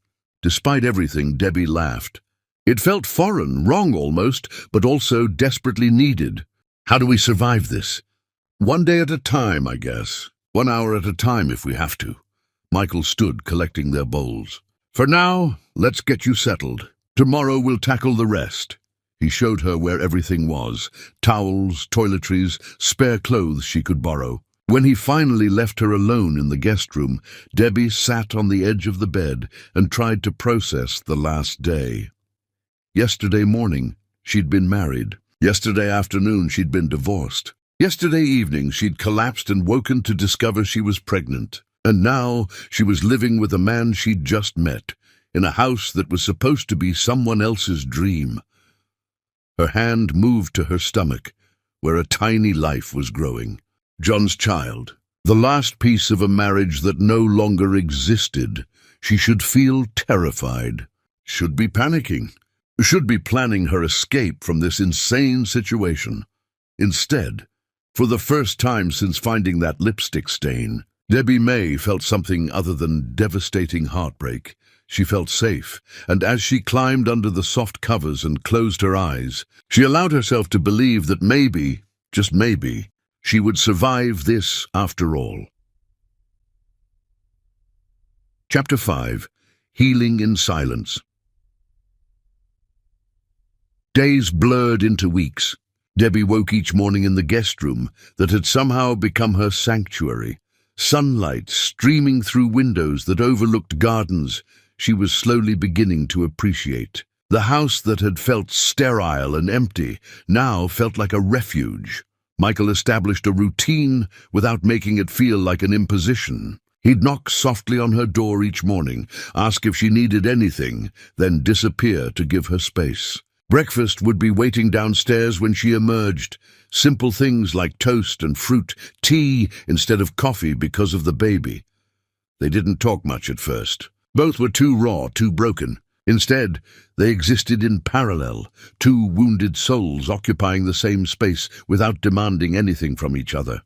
Despite everything, Debbie laughed. It felt foreign, wrong almost, but also desperately needed. How do we survive this? One day at a time, I guess. 1 hour at a time if we have to. Michael stood, collecting their bowls. For now, let's get you settled. Tomorrow we'll tackle the rest. He showed her where everything was. Towels, toiletries, spare clothes she could borrow. When he finally left her alone in the guest room, Debbie sat on the edge of the bed and tried to process the last day. Yesterday morning, she'd been married. Yesterday afternoon, she'd been divorced. Yesterday evening, she'd collapsed and woken to discover she was pregnant. And now she was living with a man she'd just met, in a house that was supposed to be someone else's dream. Her hand moved to her stomach, where a tiny life was growing. John's child. The last piece of a marriage that no longer existed. She should feel terrified. Should be panicking. Should be planning her escape from this insane situation. Instead, for the first time since finding that lipstick stain, Debbie May felt something other than devastating heartbreak. She felt safe, and as she climbed under the soft covers and closed her eyes, she allowed herself to believe that maybe, just maybe, she would survive this after all. Chapter 5. Healing in Silence. Days blurred into weeks. Debbie woke each morning in the guest room that had somehow become her sanctuary. Sunlight streaming through windows that overlooked gardens she was slowly beginning to appreciate. The house that had felt sterile and empty now felt like a refuge. Michael established a routine without making it feel like an imposition. He'd knock softly on her door each morning, ask if she needed anything, then disappear to give her space. Breakfast would be waiting downstairs when she emerged. Simple things like toast and fruit, tea instead of coffee because of the baby. They didn't talk much at first. Both were too raw, too broken. Instead, they existed in parallel, two wounded souls occupying the same space without demanding anything from each other.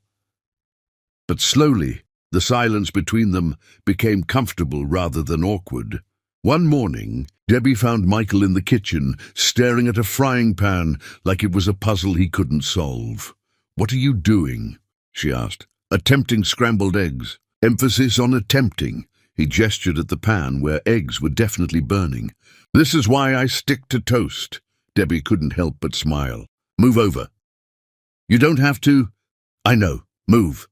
But slowly, the silence between them became comfortable rather than awkward. One morning, Debbie found Michael in the kitchen, staring at a frying pan like it was a puzzle he couldn't solve. "What are you doing?" she asked. "Attempting scrambled eggs." Emphasis on attempting. He gestured at the pan where eggs were definitely burning. "This is why I stick to toast." Debbie couldn't help but smile. "Move over." "You don't have to." "I know. Move."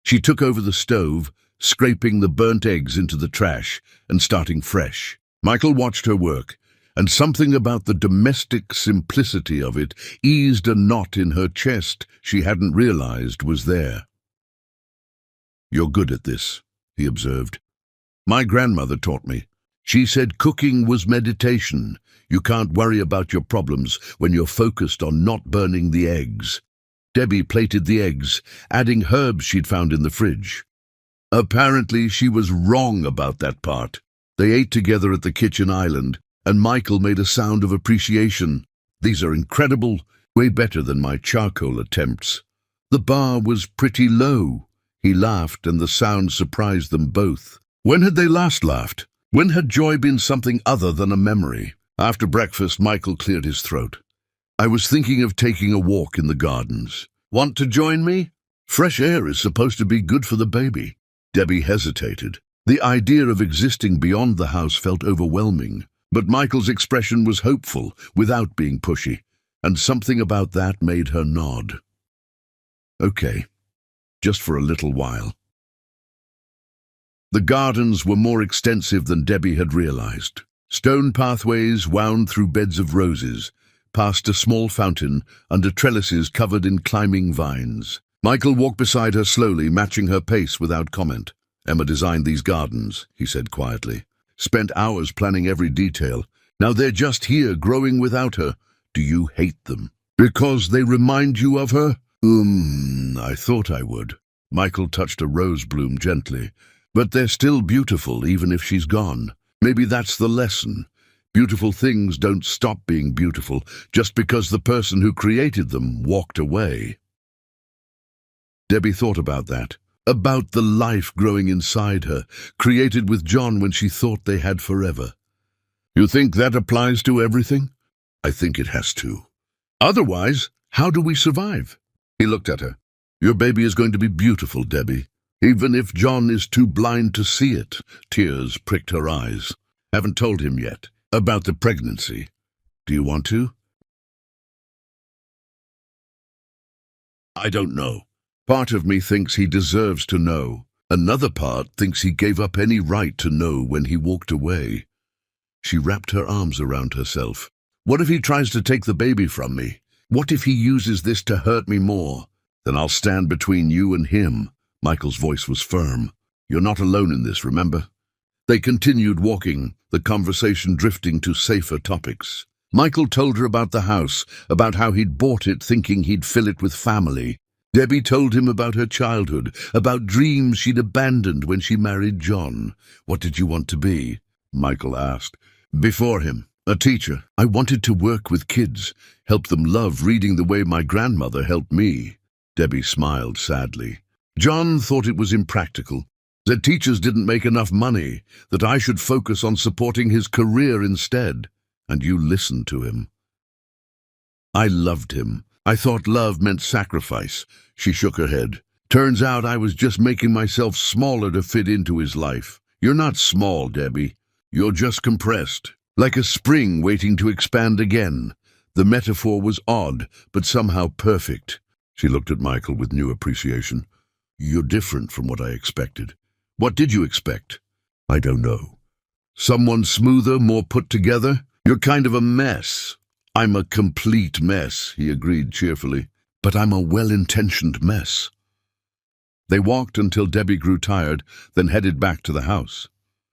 She took over the stove, scraping the burnt eggs into the trash and starting fresh. Michael watched her work, and something about the domestic simplicity of it eased a knot in her chest she hadn't realized was there. "You're good at this," he observed. "My grandmother taught me. She said cooking was meditation. You can't worry about your problems when you're focused on not burning the eggs." Debbie plated the eggs, adding herbs she'd found in the fridge. Apparently, she was wrong about that part. They ate together at the kitchen island, and Michael made a sound of appreciation. "These are incredible, way better than my charcoal attempts." The bar was pretty low. He laughed, and the sound surprised them both. When had they last laughed? When had joy been something other than a memory? After breakfast, Michael cleared his throat. "I was thinking of taking a walk in the gardens. Want to join me? Fresh air is supposed to be good for the baby." Debbie hesitated. The idea of existing beyond the house felt overwhelming, but Michael's expression was hopeful without being pushy, and something about that made her nod. "Okay, just for a little while." The gardens were more extensive than Debbie had realized. Stone pathways wound through beds of roses, past a small fountain under trellises covered in climbing vines. Michael walked beside her slowly, matching her pace without comment. "Emma designed these gardens," he said quietly. Spent hours planning every detail. Now they're just here, growing without her. Do you hate them? Because they remind you of her? I thought I would. Michael touched a rose bloom gently. But they're still beautiful, even if she's gone. Maybe that's the lesson. Beautiful things don't stop being beautiful just because the person who created them walked away. Debbie thought about that. About the life growing inside her, created with John when she thought they had forever. You think that applies to everything? I think it has to. Otherwise, how do we survive? He looked at her. Your baby is going to be beautiful, Debbie. Even if John is too blind to see it. Tears pricked her eyes. Haven't told him yet. About the pregnancy. Do you want to? I don't know. Part of me thinks he deserves to know. Another part thinks he gave up any right to know when he walked away. She wrapped her arms around herself. What if he tries to take the baby from me? What if he uses this to hurt me more? Then I'll stand between you and him. Michael's voice was firm. You're not alone in this, remember? They continued walking, the conversation drifting to safer topics. Michael told her about the house, about how he'd bought it thinking he'd fill it with family. Debbie told him about her childhood, about dreams she'd abandoned when she married John. What did you want to be? Michael asked. Before him, a teacher. I wanted to work with kids, help them love reading the way my grandmother helped me. Debbie smiled sadly. John thought it was impractical, that teachers didn't make enough money, that I should focus on supporting his career instead. And you listened to him. I loved him. I thought love meant sacrifice. She shook her head. Turns out I was just making myself smaller to fit into his life. You're not small, Debbie. You're just compressed, like a spring waiting to expand again. The metaphor was odd, but somehow perfect. She looked at Michael with new appreciation. You're different from what I expected. What did you expect? I don't know. Someone smoother, more put together? You're kind of a mess. I'm a complete mess, he agreed cheerfully. But I'm a well-intentioned mess. They walked until Debbie grew tired, then headed back to the house.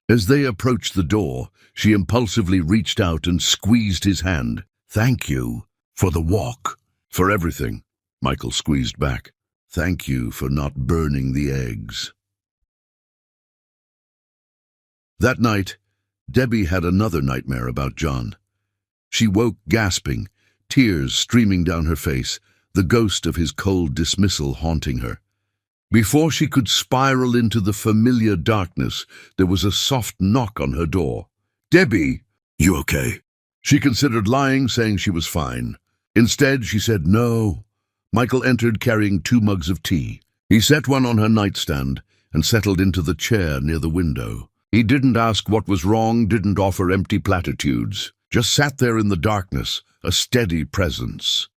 As they approached the door, she impulsively reached out and squeezed his hand. Thank you for the walk, for everything. Michael squeezed back. Thank you for not burning the eggs. That night, Debbie had another nightmare about John. She woke gasping, tears streaming down her face, the ghost of his cold dismissal haunting her. Before she could spiral into the familiar darkness, there was a soft knock on her door. Debbie, you okay? She considered lying, saying she was fine. Instead, she said no. Michael entered carrying 2 mugs of tea. He set one on her nightstand and settled into the chair near the window. He didn't ask what was wrong, didn't offer empty platitudes. Just sat there in the darkness, a steady presence.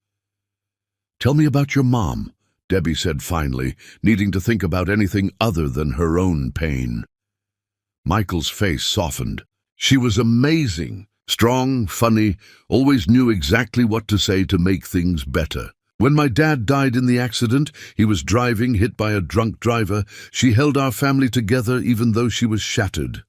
Tell me about your mom, Debbie said finally, needing to think about anything other than her own pain. Michael's face softened. She was amazing, strong, funny, always knew exactly what to say to make things better. When my dad died in the accident, he was driving, hit by a drunk driver. She held our family together even though she was shattered.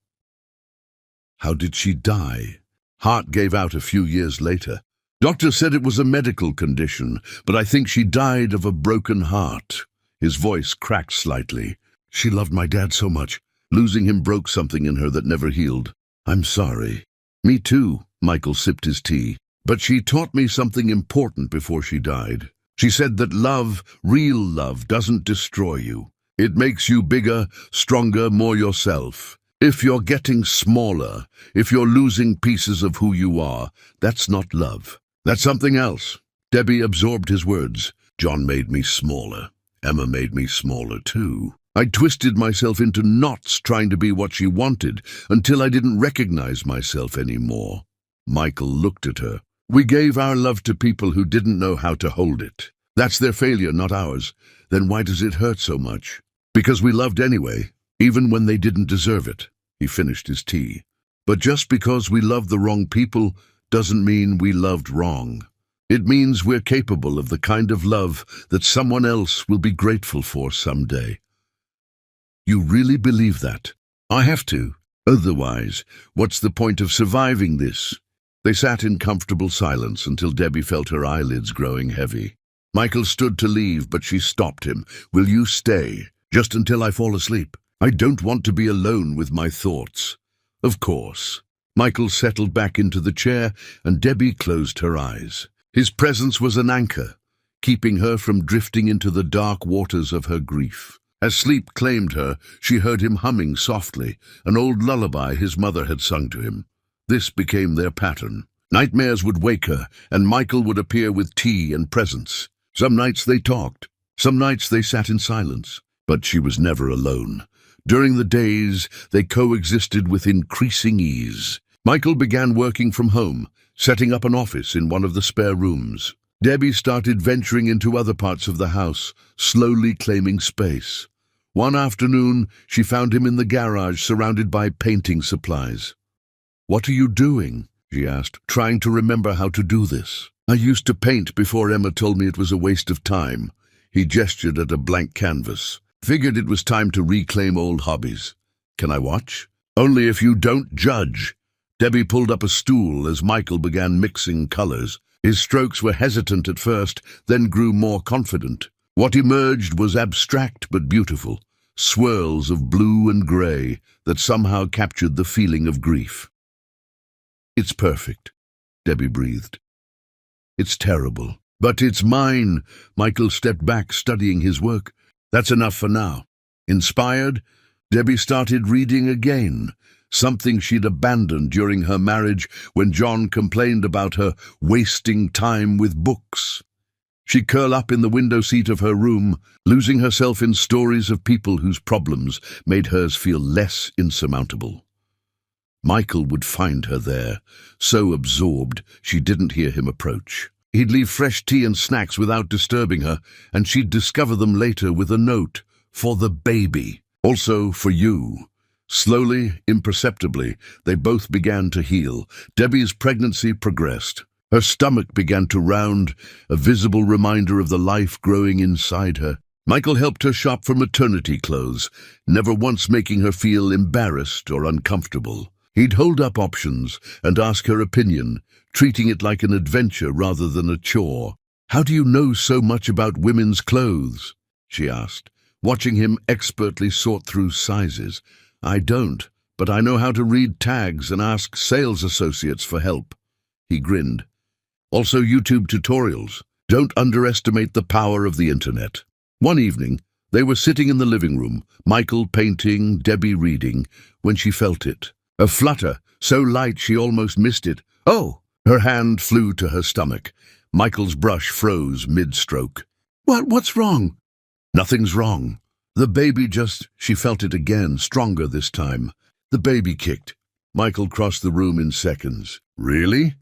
How did she die? Heart gave out a few years later. Doctors said it was a medical condition, but I think she died of a broken heart. His voice cracked slightly. She loved my dad so much. Losing him broke something in her that never healed. I'm sorry. Me too, Michael sipped his tea. But she taught me something important before she died. She said that love, real love, doesn't destroy you. It makes you bigger, stronger, more yourself. If you're getting smaller, if you're losing pieces of who you are, that's not love. That's something else. Debbie absorbed his words. John made me smaller. Emma made me smaller too. I twisted myself into knots trying to be what she wanted until I didn't recognize myself anymore. Michael looked at her. We gave our love to people who didn't know how to hold it. That's their failure, not ours. Then why does it hurt so much? Because we loved anyway, even when they didn't deserve it. He finished his tea. But just because we loved the wrong people doesn't mean we loved wrong. It means we're capable of the kind of love that someone else will be grateful for someday. You really believe that? I have to. Otherwise, what's the point of surviving this? They sat in comfortable silence until Debbie felt her eyelids growing heavy. Michael stood to leave, but she stopped him. "Will you stay? Just until I fall asleep. I don't want to be alone with my thoughts." "Of course." Michael settled back into the chair, and Debbie closed her eyes. His presence was an anchor, keeping her from drifting into the dark waters of her grief. As sleep claimed her, she heard him humming softly, an old lullaby his mother had sung to him. This became their pattern. Nightmares would wake her, and Michael would appear with tea and presents. Some nights they talked, some nights they sat in silence, but she was never alone. During the days, they coexisted with increasing ease. Michael began working from home, setting up an office in one of the spare rooms. Debbie started venturing into other parts of the house, slowly claiming space. One afternoon, she found him in the garage surrounded by painting supplies. "What are you doing?" she asked, trying to remember how to do this. "I used to paint before Emma told me it was a waste of time." He gestured at a blank canvas. "Figured it was time to reclaim old hobbies." "Can I watch?" "Only if you don't judge." Debbie pulled up a stool as Michael began mixing colors. His strokes were hesitant at first, then grew more confident. What emerged was abstract but beautiful, swirls of blue and gray that somehow captured the feeling of grief. "It's perfect," Debbie breathed. "It's terrible, but it's mine." Michael stepped back, studying his work. "That's enough for now." Inspired, Debbie started reading again, something she'd abandoned during her marriage when John complained about her wasting time with books. She'd curl up in the window seat of her room, losing herself in stories of people whose problems made hers feel less insurmountable. Michael would find her there, so absorbed she didn't hear him approach. He'd leave fresh tea and snacks without disturbing her, and she'd discover them later with a note, "For the baby, also for you." Slowly, imperceptibly, they both began to heal. Debbie's pregnancy progressed. Her stomach began to round, a visible reminder of the life growing inside her. Michael helped her shop for maternity clothes, never once making her feel embarrassed or uncomfortable. He'd hold up options and ask her opinion, treating it like an adventure rather than a chore. "How do you know so much about women's clothes?" she asked, watching him expertly sort through sizes. "I don't, but I know how to read tags and ask sales associates for help." He grinned. "Also YouTube tutorials. Don't underestimate the power of the internet." One evening, they were sitting in the living room, Michael painting, Debbie reading, when she felt it. A flutter, so light she almost missed it. "Oh!" Her hand flew to her stomach. Michael's brush froze mid-stroke. What's wrong?" "Nothing's wrong. The baby just..." She felt it again, stronger this time. The baby kicked. Michael crossed the room in seconds. "Really?"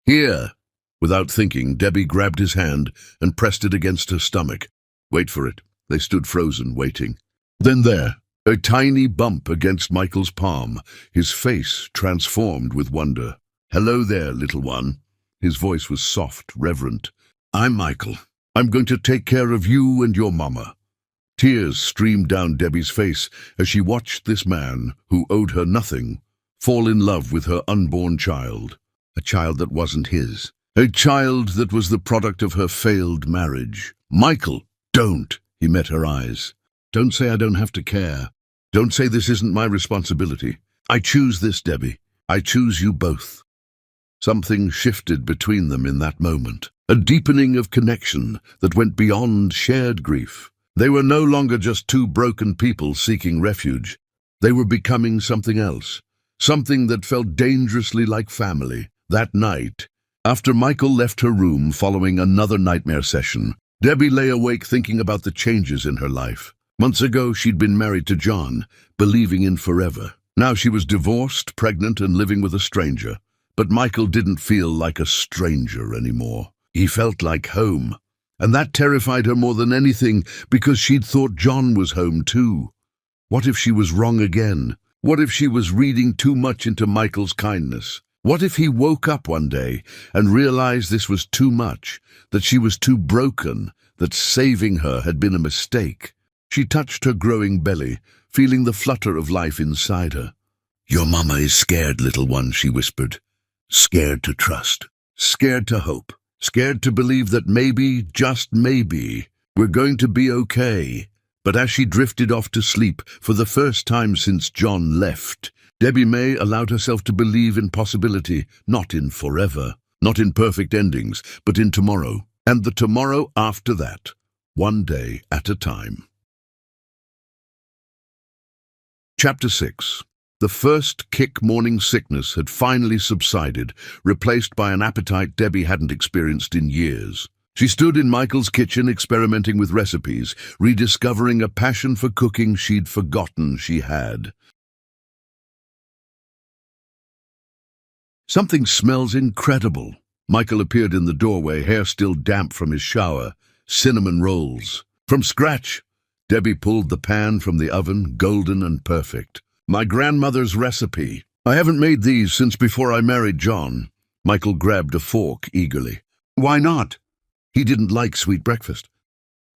"Here." Without thinking, Debbie grabbed his hand and pressed it against her stomach. "Wait for it." They stood frozen, waiting. Then there, a tiny bump against Michael's palm, his face transformed with wonder. "Hello there, little one." His voice was soft, reverent. "I'm Michael. I'm going to take care of you and your mama." Tears streamed down Debbie's face as she watched this man, who owed her nothing, fall in love with her unborn child. A child that wasn't his. A child that was the product of her failed marriage. "Michael, don't!" He met her eyes. "Don't say I don't have to care. Don't say this isn't my responsibility. I choose this, Debbie. I choose you both." Something shifted between them in that moment. A deepening of connection that went beyond shared grief. They were no longer just two broken people seeking refuge. They were becoming something else. Something that felt dangerously like family. That night, after Michael left her room following another nightmare session, Debbie lay awake thinking about the changes in her life. Months ago, she'd been married to John, believing in forever. Now she was divorced, pregnant, and living with a stranger. But Michael didn't feel like a stranger anymore. He felt like home. And that terrified her more than anything, because she'd thought John was home too. What if she was wrong again? What if she was reading too much into Michael's kindness? What if he woke up one day and realized this was too much, that she was too broken, that saving her had been a mistake? She touched her growing belly, feeling the flutter of life inside her. "Your mama is scared, little one," she whispered. "Scared to trust. Scared to hope. Scared to believe that maybe, just maybe, we're going to be okay." But as she drifted off to sleep for the first time since John left, Debbie May allowed herself to believe in possibility, not in forever, not in perfect endings, but in tomorrow, and the tomorrow after that, one day at a time. Chapter 6. The first kick morning sickness had finally subsided, replaced by an appetite Debbie hadn't experienced in years. She stood in Michael's kitchen experimenting with recipes, rediscovering a passion for cooking she'd forgotten she had. "Something smells incredible." Michael appeared in the doorway, hair still damp from his shower. "Cinnamon rolls. From scratch." Debbie pulled the pan from the oven, golden and perfect. "My grandmother's recipe. I haven't made these since before I married John." Michael grabbed a fork eagerly. "Why not?" He didn't like sweet breakfast.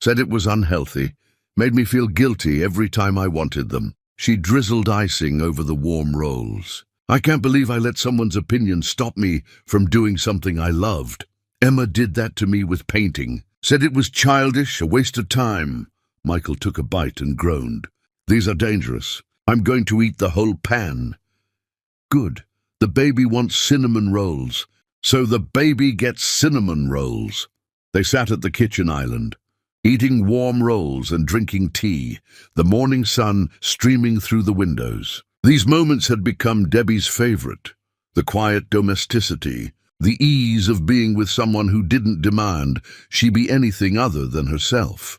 Said it was unhealthy. Made me feel guilty every time I wanted them. She drizzled icing over the warm rolls. "I can't believe I let someone's opinion stop me from doing something I loved. Emma did that to me with painting. Said it was childish, a waste of time." Michael took a bite and groaned. "These are dangerous. I'm going to eat the whole pan." "Good. The baby wants cinnamon rolls. So the baby gets cinnamon rolls." They sat at the kitchen island, eating warm rolls and drinking tea, the morning sun streaming through the windows. These moments had become Debbie's favorite. The quiet domesticity, the ease of being with someone who didn't demand she be anything other than herself.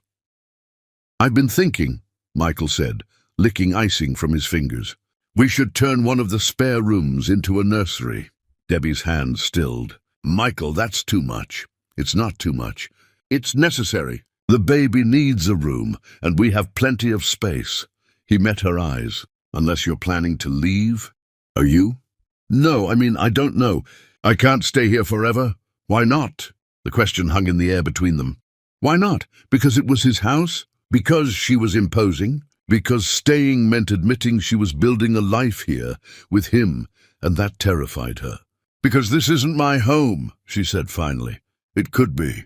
"I've been thinking," Michael said, licking icing from his fingers. "We should turn one of the spare rooms into a nursery." Debbie's hand stilled. "Michael, that's too much." "It's not too much. It's necessary. The baby needs a room, and we have plenty of space." He met her eyes. "Unless you're planning to leave?" "Are you?" "No, I don't know. I can't stay here forever." "Why not?" The question hung in the air between them. Why not? Because it was his house? Because she was imposing? Because staying meant admitting she was building a life here with him, and that terrified her. "Because this isn't my home," she said finally. "It could be."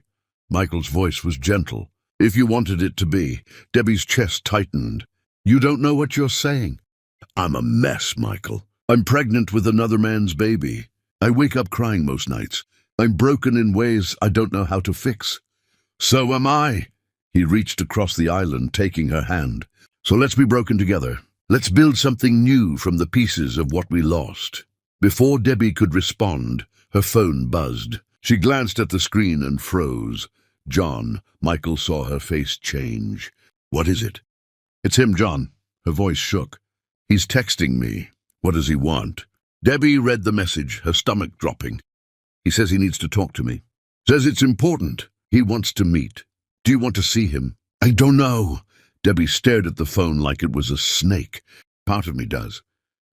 Michael's voice was gentle. "If you wanted it to be." Debbie's chest tightened. "You don't know what you're saying." "I'm a mess, Michael. I'm pregnant with another man's baby. I wake up crying most nights. I'm broken in ways I don't know how to fix." "So am I." He reached across the island, taking her hand. "So let's be broken together. Let's build something new from the pieces of what we lost." Before Debbie could respond, her phone buzzed. She glanced at the screen and froze. "John." Michael saw her face change. "What is it?" "It's him, John." Her voice shook. "He's texting me." "What does he want?" Debbie read the message, her stomach dropping. "He says he needs to talk to me. Says it's important. He wants to meet. Do you want to see him?" "I don't know." Debbie stared at the phone like it was a snake. "Part of me does.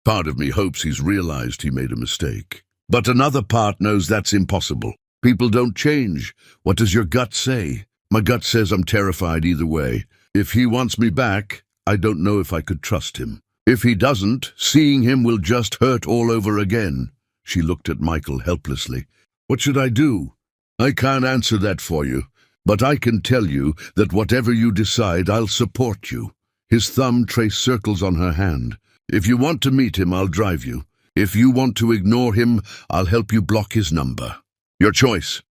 Part of me hopes he's realized he made a mistake. But another part knows that's impossible. People don't change. What does your gut say?" "My gut says I'm terrified either way. If he wants me back, I don't know if I could trust him. If he doesn't, seeing him will just hurt all over again." She looked at Michael helplessly. "What should I do?" "I can't answer that for you. But I can tell you that whatever you decide, I'll support you." His thumb traced circles on her hand. "If you want to meet him, I'll drive you. If you want to ignore him, I'll help you block his number. Your choice."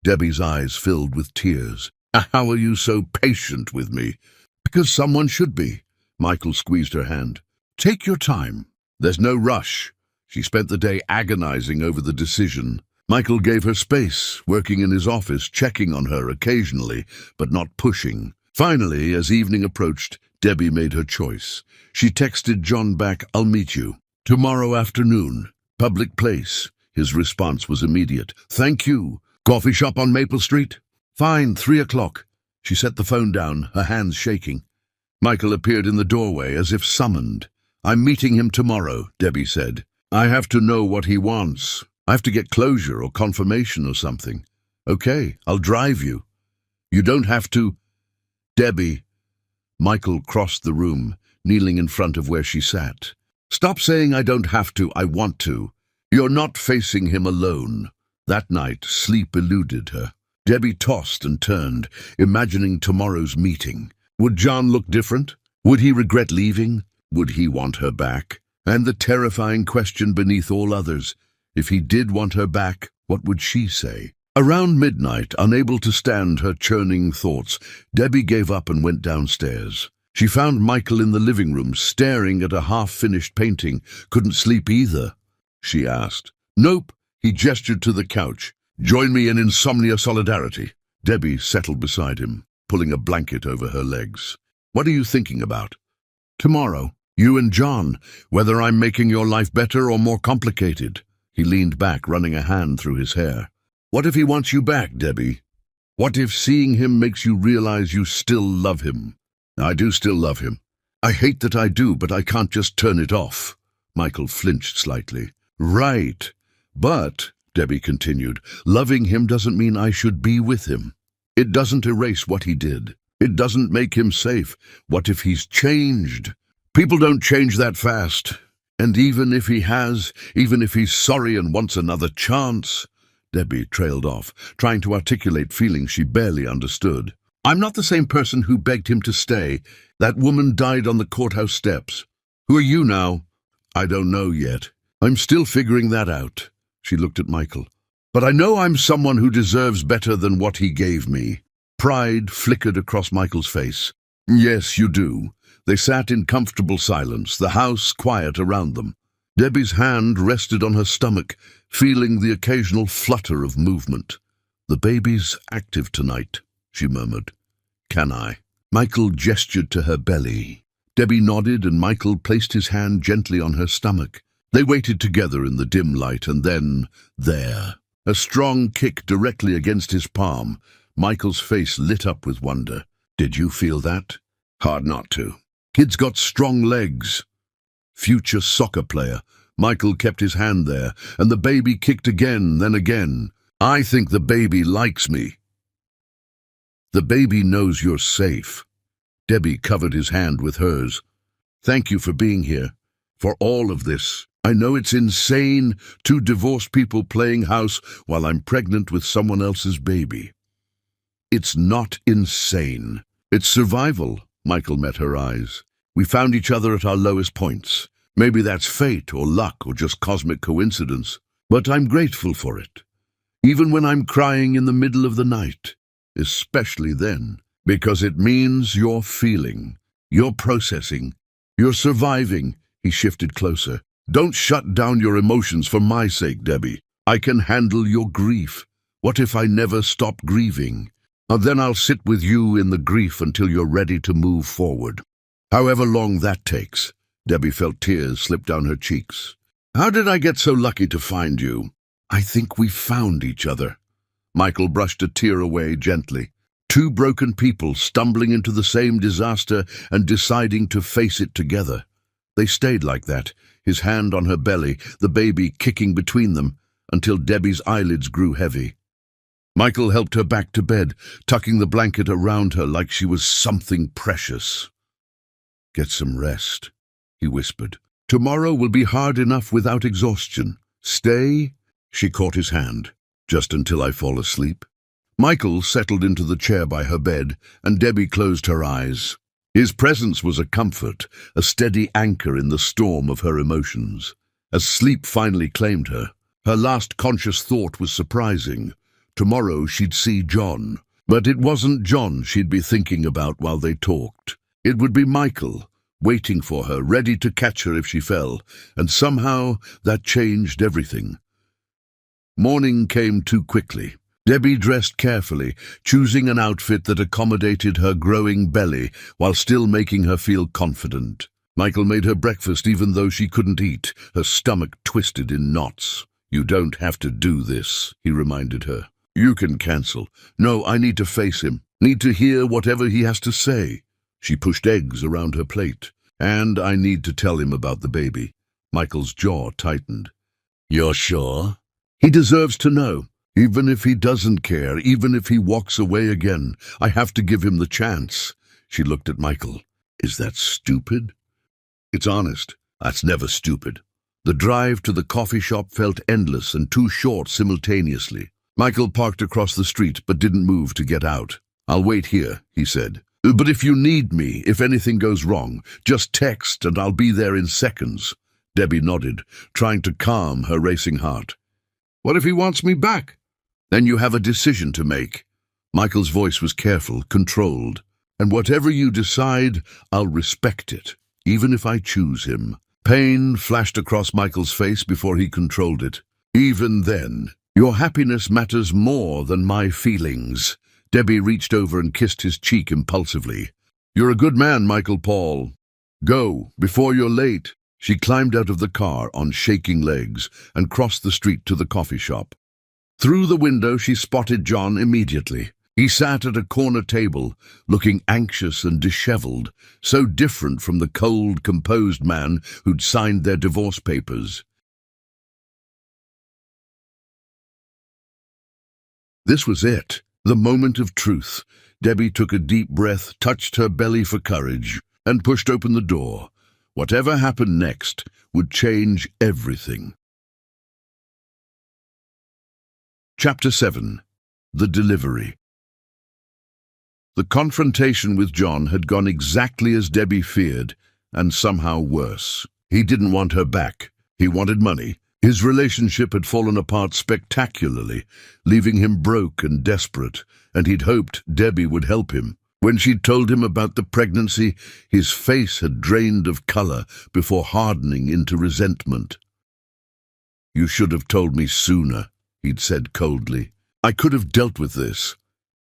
Debbie's eyes filled with tears. "How are you so patient with me?" "Because someone should be." Michael squeezed her hand. "Take your time. There's no rush." She spent the day agonizing over the decision. Michael gave her space, working in his office, checking on her occasionally, but not pushing. Finally, as evening approached, Debbie made her choice. She texted John back, "I'll meet you. Tomorrow afternoon. Public place." His response was immediate. "Thank you. Coffee shop on Maple Street?" "Fine, 3 o'clock." She set the phone down, her hands shaking. Michael appeared in the doorway as if summoned. "I'm meeting him tomorrow," Debbie said. "I have to know what he wants. I have to get closure or confirmation or something." "Okay, I'll drive you." "You don't have to." "Debbie." Michael crossed the room, kneeling in front of where she sat. Stop saying I don't have to, I want to. You're not facing him alone. That night, sleep eluded her. Debbie tossed and turned, imagining tomorrow's meeting. Would John look different? Would he regret leaving? Would he want her back? And the terrifying question beneath all others, if he did want her back, what would she say? Around midnight, unable to stand her churning thoughts, Debbie gave up and went downstairs. She found Michael in the living room, staring at a half-finished painting. Couldn't sleep either, she asked. Nope, he gestured to the couch. Join me in insomnia solidarity. Debbie settled beside him, pulling a blanket over her legs. What are you thinking about? Tomorrow, you and John, whether I'm making your life better or more complicated. He leaned back, running a hand through his hair. What if he wants you back, Debbie? What if seeing him makes you realize you still love him? I do still love him. I hate that I do, but I can't just turn it off. Michael flinched slightly. Right. But, Debbie continued, loving him doesn't mean I should be with him. It doesn't erase what he did. It doesn't make him safe. What if he's changed? People don't change that fast. And even if he has, even if he's sorry and wants another chance... Debbie trailed off, trying to articulate feelings she barely understood. I'm not the same person who begged him to stay. That woman died on the courthouse steps. Who are you now? I don't know yet. I'm still figuring that out. She looked at Michael. But I know I'm someone who deserves better than what he gave me. Pride flickered across Michael's face. Yes, you do. They sat in comfortable silence, the house quiet around them. Debbie's hand rested on her stomach, feeling the occasional flutter of movement. The baby's active tonight, she murmured. Can I? Michael gestured to her belly. Debbie nodded and Michael placed his hand gently on her stomach. They waited together in the dim light and then, there. A strong kick directly against his palm. Michael's face lit up with wonder. Did you feel that? Hard not to. Kid's got strong legs. Future soccer player. Michael kept his hand there, and the baby kicked again, then again. I think the baby likes me. The baby knows you're safe. Debbie covered his hand with hers. Thank you for being here. For all of this. I know it's insane, two divorced people playing house while I'm pregnant with someone else's baby. It's not insane. It's survival. Michael met her eyes. We found each other at our lowest points. Maybe that's fate or luck or just cosmic coincidence. But I'm grateful for it. Even when I'm crying in the middle of the night. Especially then. Because it means you're feeling. You're processing. You're surviving. He shifted closer. Don't shut down your emotions for my sake, Debbie. I can handle your grief. What if I never stop grieving? Then I'll sit with you in the grief until you're ready to move forward. However long that takes. Debbie felt tears slip down her cheeks. How did I get so lucky to find you? I think we found each other. Michael brushed a tear away gently. Two broken people stumbling into the same disaster and deciding to face it together. They stayed like that, his hand on her belly, the baby kicking between them, until Debbie's eyelids grew heavy. Michael helped her back to bed, tucking the blanket around her like she was something precious. Get some rest, he whispered. Tomorrow will be hard enough without exhaustion. Stay, she caught his hand, just until I fall asleep. Michael settled into the chair by her bed, and Debbie closed her eyes. His presence was a comfort, a steady anchor in the storm of her emotions. As sleep finally claimed her, her last conscious thought was surprising. Tomorrow she'd see John. But it wasn't John she'd be thinking about while they talked. It would be Michael, waiting for her, ready to catch her if she fell, and somehow that changed everything. Morning came too quickly. Debbie dressed carefully, choosing an outfit that accommodated her growing belly while still making her feel confident. Michael made her breakfast even though she couldn't eat, her stomach twisted in knots. You don't have to do this, he reminded her. You can cancel. No, I need to face him, need to hear whatever he has to say. She pushed eggs around her plate. And I need to tell him about the baby. Michael's jaw tightened. You're sure? He deserves to know. Even if he doesn't care, even if he walks away again, I have to give him the chance. She looked at Michael. Is that stupid? It's honest. That's never stupid. The drive to the coffee shop felt endless and too short simultaneously. Michael parked across the street but didn't move to get out. "I'll wait here," he said. "But if you need me, if anything goes wrong, just text and I'll be there in seconds." Debbie nodded, trying to calm her racing heart. "What if he wants me back?" "Then you have a decision to make." Michael's voice was careful, controlled. "And whatever you decide, I'll respect it, even if I choose him." Pain flashed across Michael's face before he controlled it. "Even then, your happiness matters more than my feelings." Debbie reached over and kissed his cheek impulsively. "You're a good man, Michael Paul. Go, before you're late." She climbed out of the car on shaking legs and crossed the street to the coffee shop. Through the window, she spotted John immediately. He sat at a corner table, looking anxious and disheveled, so different from the cold, composed man who'd signed their divorce papers. This was it, the moment of truth. Debbie took a deep breath, touched her belly for courage, and pushed open the door. Whatever happened next would change everything. Chapter 7. The Delivery. The confrontation with John had gone exactly as Debbie feared, and somehow worse. He didn't want her back. He wanted money. His relationship had fallen apart spectacularly, leaving him broke and desperate, and he'd hoped Debbie would help him. When she'd told him about the pregnancy, his face had drained of color before hardening into resentment. "You should have told me sooner," he'd said coldly. "I could have dealt with this."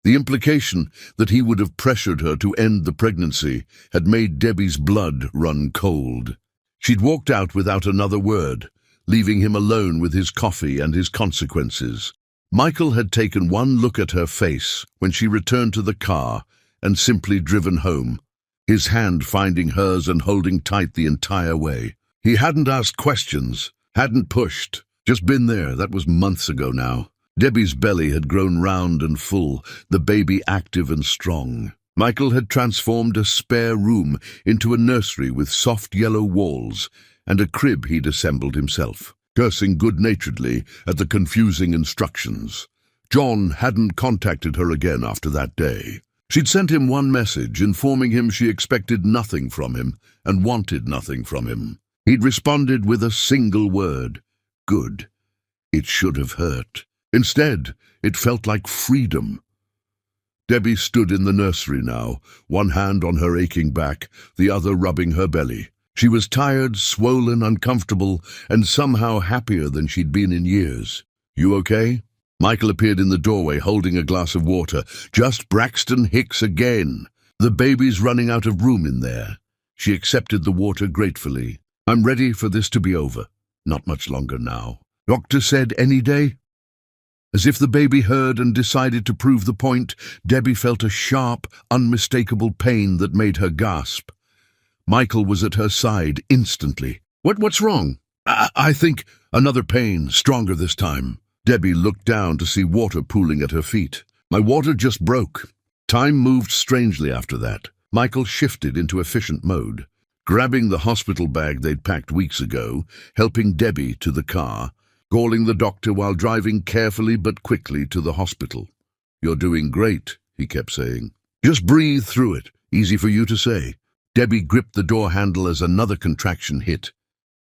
The implication that he would have pressured her to end the pregnancy had made Debbie's blood run cold. She'd walked out without another word, leaving him alone with his coffee and his consequences. Michael had taken one look at her face when she returned to the car and simply driven home, his hand finding hers and holding tight the entire way. He hadn't asked questions, hadn't pushed, just been there. That was months ago now. Debbie's belly had grown round and full, the baby active and strong. Michael had transformed a spare room into a nursery with soft yellow walls and a crib he'd assembled himself, cursing good-naturedly at the confusing instructions. John hadn't contacted her again after that day. She'd sent him one message informing him she expected nothing from him and wanted nothing from him. He'd responded with a single word: good. It should have hurt. Instead, it felt like freedom. Debbie stood in the nursery now, one hand on her aching back, the other rubbing her belly. She was tired, swollen, uncomfortable, and somehow happier than she'd been in years. "You okay?" Michael appeared in the doorway holding a glass of water. "Just Braxton Hicks again. The baby's running out of room in there." She accepted the water gratefully. "I'm ready for this to be over. Not much longer now. Doctor said any day?" As if the baby heard and decided to prove the point, Debbie felt a sharp, unmistakable pain that made her gasp. Michael was at her side instantly. What's wrong?" I think another pain, stronger this time." Debbie looked down to see water pooling at her feet. "My water just broke." Time moved strangely after that. Michael shifted into efficient mode, grabbing the hospital bag they'd packed weeks ago, helping Debbie to the car, calling the doctor while driving carefully but quickly to the hospital. "You're doing great," he kept saying. "Just breathe through it. Easy for you to say." Debbie gripped the door handle as another contraction hit.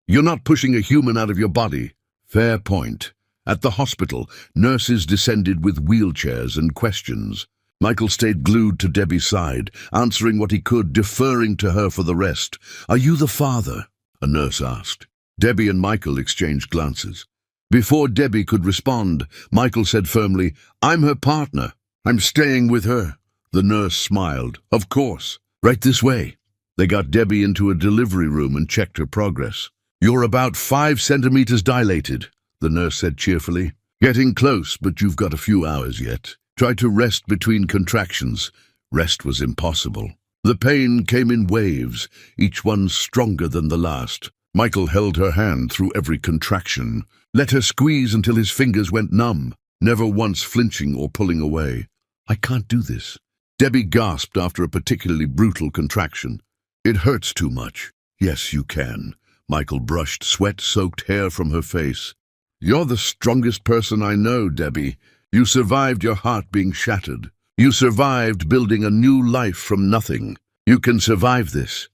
"You're not pushing a human out of your body." Fair point. At the hospital, nurses descended with wheelchairs and questions. Michael stayed glued to Debbie's side, answering what he could, deferring to her for the rest. "Are you the father?" a nurse asked. Debbie and Michael exchanged glances. Before Debbie could respond, Michael said firmly, "I'm her partner. I'm staying with her." The nurse smiled. "Of course. Right this way." They got Debbie into a delivery room and checked her progress. "You're about 5 centimeters dilated," the nurse said cheerfully. "Getting close, but you've got a few hours yet. Try to rest between contractions." Rest was impossible. The pain came in waves, each one stronger than the last. Michael held her hand through every contraction, let her squeeze until his fingers went numb, never once flinching or pulling away. "I can't do this." Debbie gasped after a particularly brutal contraction. "It hurts too much." "Yes, you can. Michael brushed sweat-soaked hair from her face. "You're the strongest person I know, Debbie. You survived your heart being shattered. You survived building a new life from nothing. You can survive this.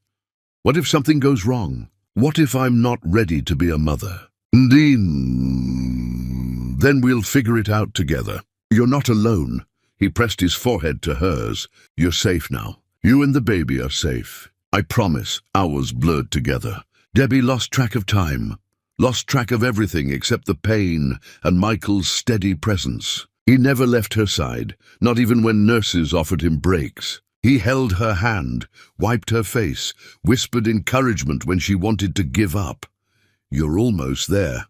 What if something goes wrong? What if I'm not ready to be a mother? Then we'll figure it out together. You're not alone." He pressed his forehead to hers. "You're safe now. You and the baby are safe. I promise." Hours blurred together. Debbie lost track of time, lost track of everything except the pain and Michael's steady presence. He never left her side, not even when nurses offered him breaks. He held her hand, wiped her face, whispered encouragement when she wanted to give up. "You're almost there,"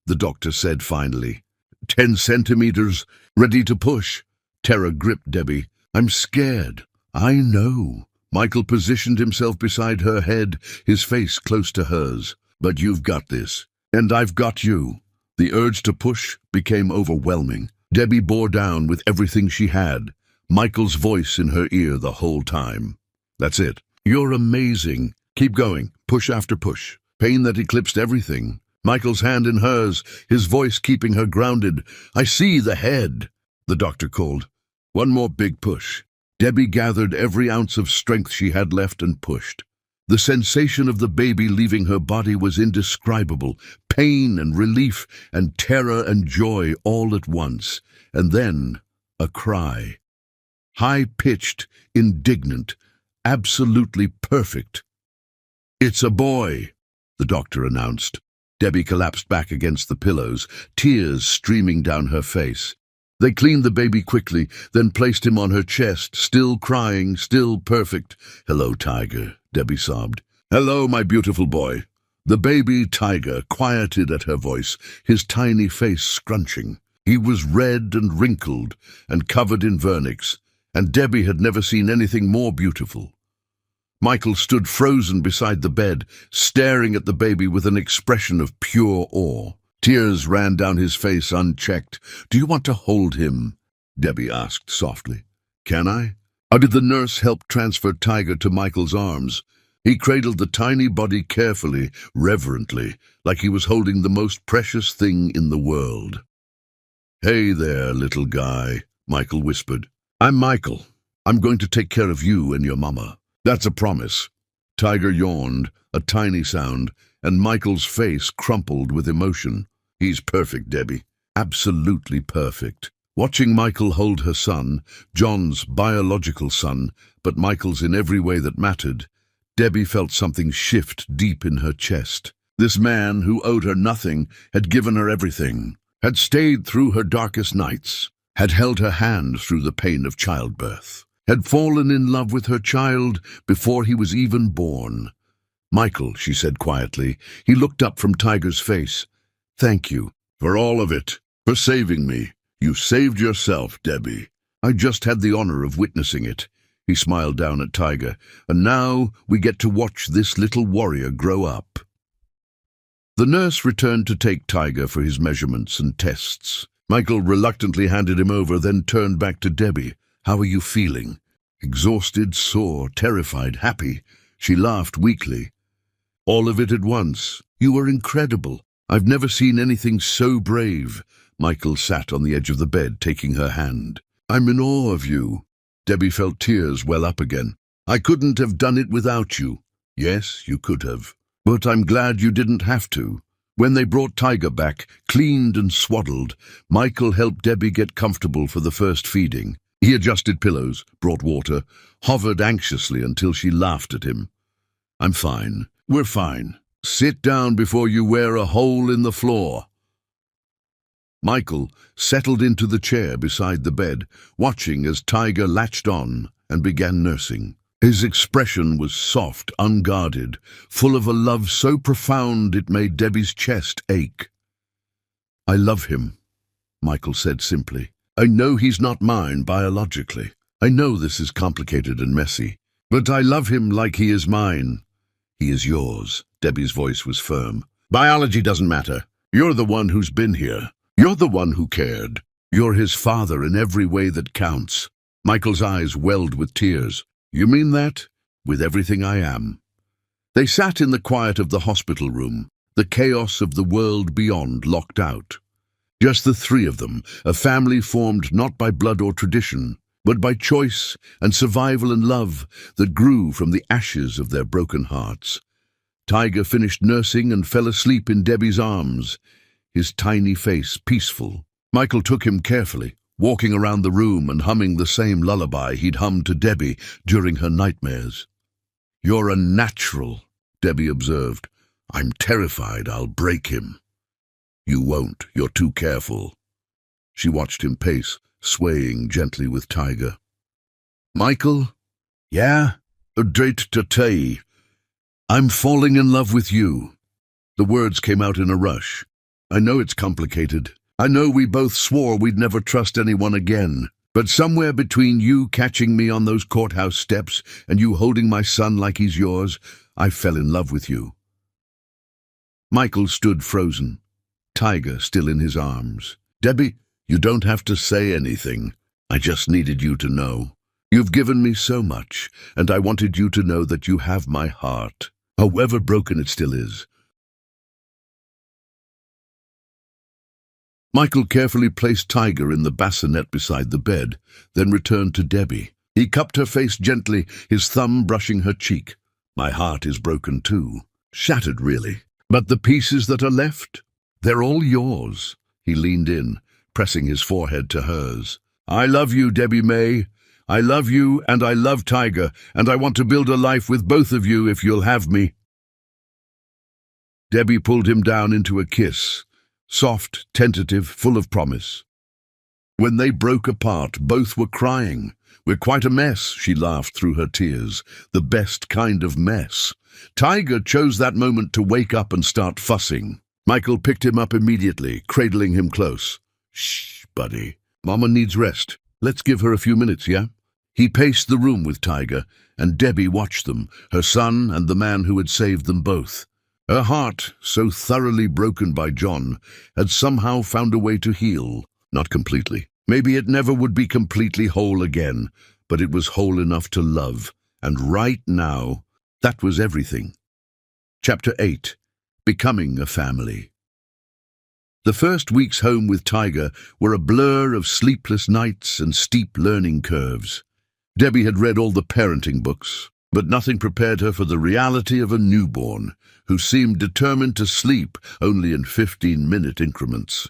the doctor said finally. 10 centimeters, ready to push. Terror gripped Debbie. "I'm scared." "I know." Michael positioned himself beside her head, his face close to hers. "But you've got this. And I've got you." The urge to push became overwhelming. Debbie bore down with everything she had, Michael's voice in her ear the whole time. "That's it. You're amazing. Keep going. Push after push." Pain that eclipsed everything. Michael's hand in hers, his voice keeping her grounded. "I see the head," the doctor called. One more big push. Debbie gathered every ounce of strength she had left and pushed. The sensation of the baby leaving her body was indescribable. Pain and relief and terror and joy all at once. And then a cry. High-pitched, indignant, absolutely perfect. "It's a boy," the doctor announced. Debbie collapsed back against the pillows, tears streaming down her face. They cleaned the baby quickly, then placed him on her chest, still crying, still perfect. "Hello, Tiger," Debbie sobbed. "Hello, my beautiful boy." The baby Tiger quieted at her voice, his tiny face scrunching. He was red and wrinkled and covered in vernix, and Debbie had never seen anything more beautiful. Michael stood frozen beside the bed, staring at the baby with an expression of pure awe. Tears ran down his face unchecked. "Do you want to hold him?" Debbie asked softly. "Can I?" How did the nurse help transfer Tiger to Michael's arms? He cradled the tiny body carefully, reverently, like he was holding the most precious thing in the world. "Hey there, little guy," Michael whispered. "I'm Michael. I'm going to take care of you and your mama. That's a promise." Tiger yawned, a tiny sound, and Michael's face crumpled with emotion. "He's perfect, Debbie. Absolutely perfect." Watching Michael hold her son, John's biological son, but Michael's in every way that mattered, Debbie felt something shift deep in her chest. This man who owed her nothing had given her everything, had stayed through her darkest nights, had held her hand through the pain of childbirth, had fallen in love with her child before he was even born. "Michael," she said quietly. He looked up from Tiger's face. "Thank you for all of it, for saving me. You saved yourself, Debbie. I just had the honor of witnessing it." He smiled down at Tiger. "And now we get to watch this little warrior grow up." The nurse returned to take Tiger for his measurements and tests. Michael reluctantly handed him over, then turned back to Debbie. "How are you feeling?" "Exhausted, sore, terrified, happy." She laughed weakly. "All of it at once. You are incredible. I've never seen anything so brave." Michael sat on the edge of the bed, taking her hand. "I'm in awe of you." Debbie felt tears well up again. "I couldn't have done it without you." "Yes, you could have. But I'm glad you didn't have to." When they brought Tiger back, cleaned and swaddled, Michael helped Debbie get comfortable for the first feeding. He adjusted pillows, brought water, hovered anxiously until she laughed at him. "I'm fine. We're fine. Sit down before you wear a hole in the floor." Michael settled into the chair beside the bed, watching as Tiger latched on and began nursing. His expression was soft, unguarded, full of a love so profound it made Debbie's chest ache. "I love him," Michael said simply. "I know he's not mine biologically. I know this is complicated and messy, but I love him like he is mine." "He is yours." Debbie's voice was firm. "Biology doesn't matter. You're the one who's been here. You're the one who cared. You're his father in every way that counts." Michael's eyes welled with tears. "You mean that?" "With everything I am." They sat in the quiet of the hospital room, the chaos of the world beyond locked out. Just the three of them, a family formed not by blood or tradition, but by choice and survival and love that grew from the ashes of their broken hearts. Tiger finished nursing and fell asleep in Debbie's arms, his tiny face peaceful. Michael took him carefully, walking around the room and humming the same lullaby he'd hummed to Debbie during her nightmares. "You're a natural," Debbie observed. "I'm terrified I'll break him." "You won't, you're too careful." She watched him pace, swaying gently with Tiger. "Michael?" "Yeah? A date to tea. I'm falling in love with you." The words came out in a rush. "I know it's complicated. I know we both swore we'd never trust anyone again. But somewhere between you catching me on those courthouse steps and you holding my son like he's yours, I fell in love with you." Michael stood frozen, Tiger still in his arms. "Debbie, you don't have to say anything. I just needed you to know. You've given me so much, and I wanted you to know that you have my heart, however broken it still is." Michael carefully placed Tiger in the bassinet beside the bed, then returned to Debbie. He cupped her face gently, his thumb brushing her cheek. "My heart is broken too. Shattered, really. But the pieces that are left, they're all yours." He leaned in, pressing his forehead to hers. "I love you, Debbie May. I love you and I love Tiger, and I want to build a life with both of you if you'll have me." Debbie pulled him down into a kiss, soft, tentative, full of promise. When they broke apart, both were crying. "We're quite a mess," she laughed through her tears. "The best kind of mess." Tiger chose that moment to wake up and start fussing. Michael picked him up immediately, cradling him close. "Shh, buddy. Mama needs rest. Let's give her a few minutes, yeah?" He paced the room with Tiger, and Debbie watched them, her son and the man who had saved them both. Her heart, so thoroughly broken by John, had somehow found a way to heal. Not completely. Maybe it never would be completely whole again, but it was whole enough to love. And right now, that was everything. Chapter 8. Becoming a Family. The first weeks home with Tiger were a blur of sleepless nights and steep learning curves. Debbie had read all the parenting books, but nothing prepared her for the reality of a newborn who seemed determined to sleep only in 15-minute increments.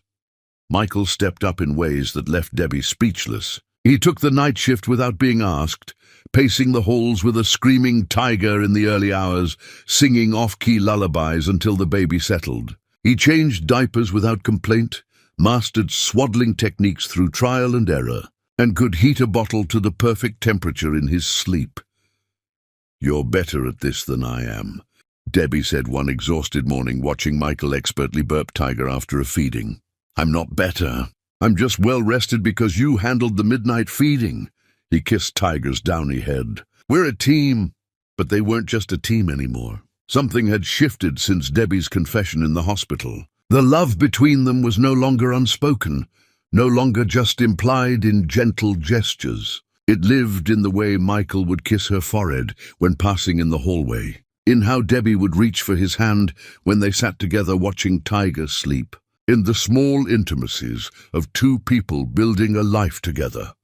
Michael stepped up in ways that left Debbie speechless. He took the night shift without being asked, pacing the halls with a screaming Tiger in the early hours, singing off-key lullabies until the baby settled. He changed diapers without complaint, mastered swaddling techniques through trial and error, and could heat a bottle to the perfect temperature in his sleep. "You're better at this than I am," Debbie said one exhausted morning, watching Michael expertly burp Tiger after a feeding. "I'm not better. I'm just well-rested because you handled the midnight feeding." He kissed Tiger's downy head. "We're a team." But they weren't just a team anymore. Something had shifted since Debbie's confession in the hospital. The love between them was no longer unspoken, no longer just implied in gentle gestures. It lived in the way Michael would kiss her forehead when passing in the hallway, in how Debbie would reach for his hand when they sat together watching Tiger sleep, in the small intimacies of two people building a life together.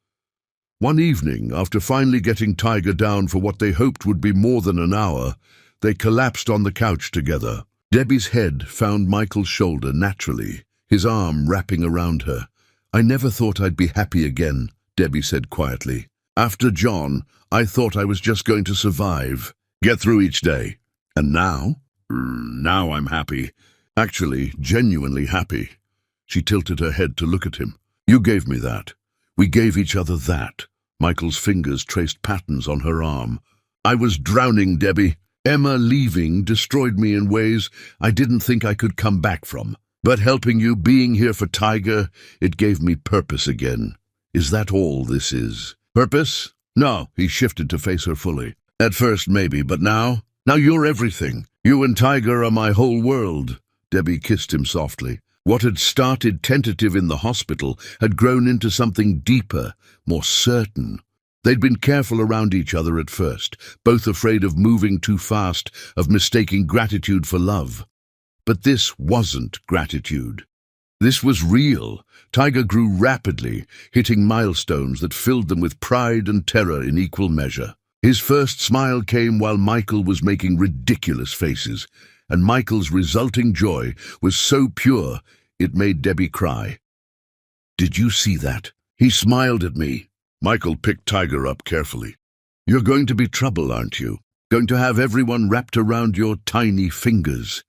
One evening, after finally getting Tiger down for what they hoped would be more than an hour, they collapsed on the couch together. Debbie's head found Michael's shoulder naturally, his arm wrapping around her. "I never thought I'd be happy again," Debbie said quietly. "After John, I thought I was just going to survive, get through each day. And now? Now I'm happy. Actually, genuinely happy." She tilted her head to look at him. "You gave me that. We gave each other that." Michael's fingers traced patterns on her arm. "I was drowning, Debbie. Emma leaving destroyed me in ways I didn't think I could come back from. But helping you, being here for Tiger, it gave me purpose again. Is that all this is? Purpose? No." He shifted to face her fully. "At first, maybe, but now? Now you're everything. You and Tiger are my whole world." Debbie kissed him softly. What had started tentative in the hospital had grown into something deeper, more certain. They'd been careful around each other at first, both afraid of moving too fast, of mistaking gratitude for love. But this wasn't gratitude. This was real. Tiger grew rapidly, hitting milestones that filled them with pride and terror in equal measure. His first smile came while Michael was making ridiculous faces, and Michael's resulting joy was so pure it made Debbie cry. "Did you see that? He smiled at me." Michael picked Tiger up carefully. "You're going to be trouble, aren't you? Going to have everyone wrapped around your tiny fingers."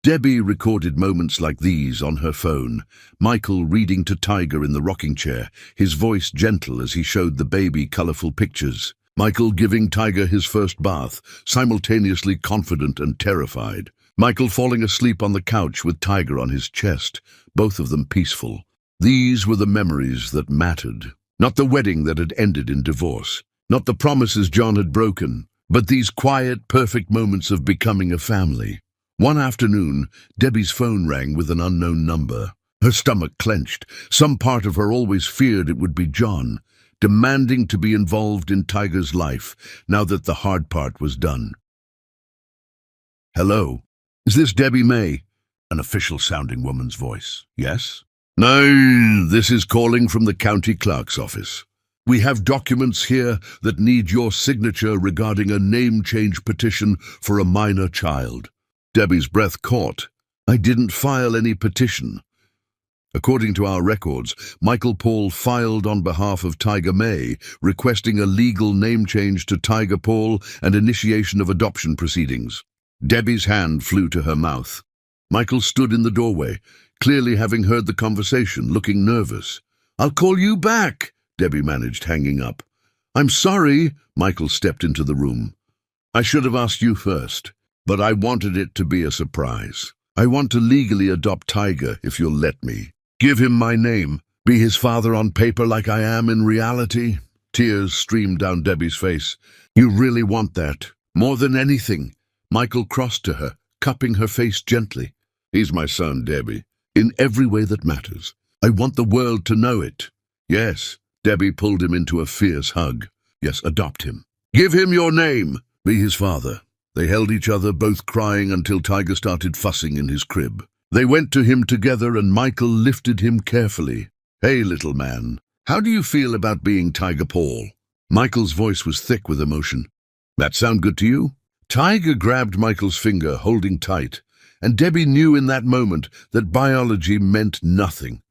Debbie recorded moments like these on her phone, Michael reading to Tiger in the rocking chair, his voice gentle as he showed the baby colorful pictures. Michael giving Tiger his first bath, simultaneously confident and terrified. Michael falling asleep on the couch with Tiger on his chest, both of them peaceful. These were the memories that mattered. Not the wedding that had ended in divorce, not the promises John had broken, but these quiet, perfect moments of becoming a family. One afternoon, Debbie's phone rang with an unknown number. Her stomach clenched. Some part of her always feared it would be John, demanding to be involved in Tiger's life, now that the hard part was done. "Hello? Is this Debbie May?" An official-sounding woman's voice. "Yes?" "No, this is calling from the county clerk's office. We have documents here that need your signature regarding a name change petition for a minor child." Debbie's breath caught. "I didn't file any petition." According to our records, Michael Paul filed on behalf of Tiger May, requesting a legal name change to Tiger Paul and initiation of adoption proceedings. Debbie's hand flew to her mouth. Michael stood in the doorway, clearly having heard the conversation, looking nervous. "I'll call you back," Debbie managed, hanging up. "I'm sorry," Michael stepped into the room. "I should have asked you first. But I wanted it to be a surprise. I want to legally adopt Tiger, if you'll let me. Give him my name. Be his father on paper like I am in reality." Tears streamed down Debbie's face. "You really want that? More than anything?" Michael crossed to her, cupping her face gently. "He's my son, Debbie, in every way that matters. I want the world to know it." "Yes." Debbie pulled him into a fierce hug. "Yes, adopt him. Give him your name. Be his father." They held each other, both crying until Tiger started fussing in his crib. They went to him together and Michael lifted him carefully. "Hey, little man, how do you feel about being Tiger Paul?" Michael's voice was thick with emotion. "That sound good to you?" Tiger grabbed Michael's finger, holding tight, and Debbie knew in that moment that biology meant nothing.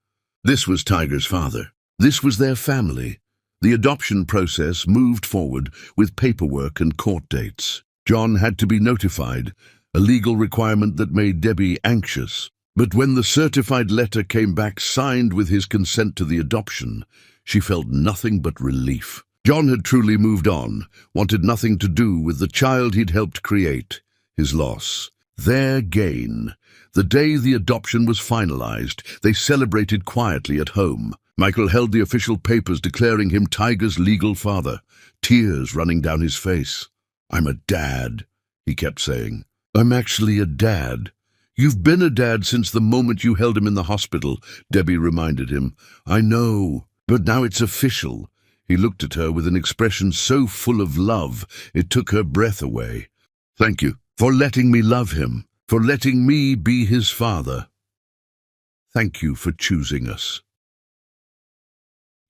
This was Tiger's father. This was their family. The adoption process moved forward with paperwork and court dates. John had to be notified, a legal requirement that made Debbie anxious. But when the certified letter came back signed with his consent to the adoption, she felt nothing but relief. John had truly moved on, wanted nothing to do with the child he'd helped create. His loss, their gain. The day the adoption was finalized, they celebrated quietly at home. Michael held the official papers declaring him Tiger's legal father, tears running down his face. "I'm a dad," he kept saying. "I'm actually a dad." "You've been a dad since the moment you held him in the hospital," Debbie reminded him. "I know, but now it's official." He looked at her with an expression so full of love it took her breath away. "Thank you for letting me love him, for letting me be his father. Thank you for choosing us."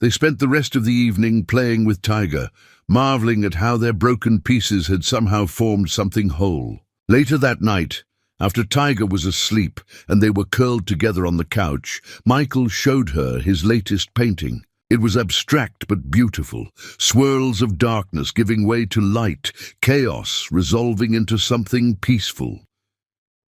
They spent the rest of the evening playing with Tiger, marveling at how their broken pieces had somehow formed something whole. Later that night, after Tiger was asleep and they were curled together on the couch, Michael showed her his latest painting. It was abstract but beautiful, swirls of darkness giving way to light, chaos resolving into something peaceful.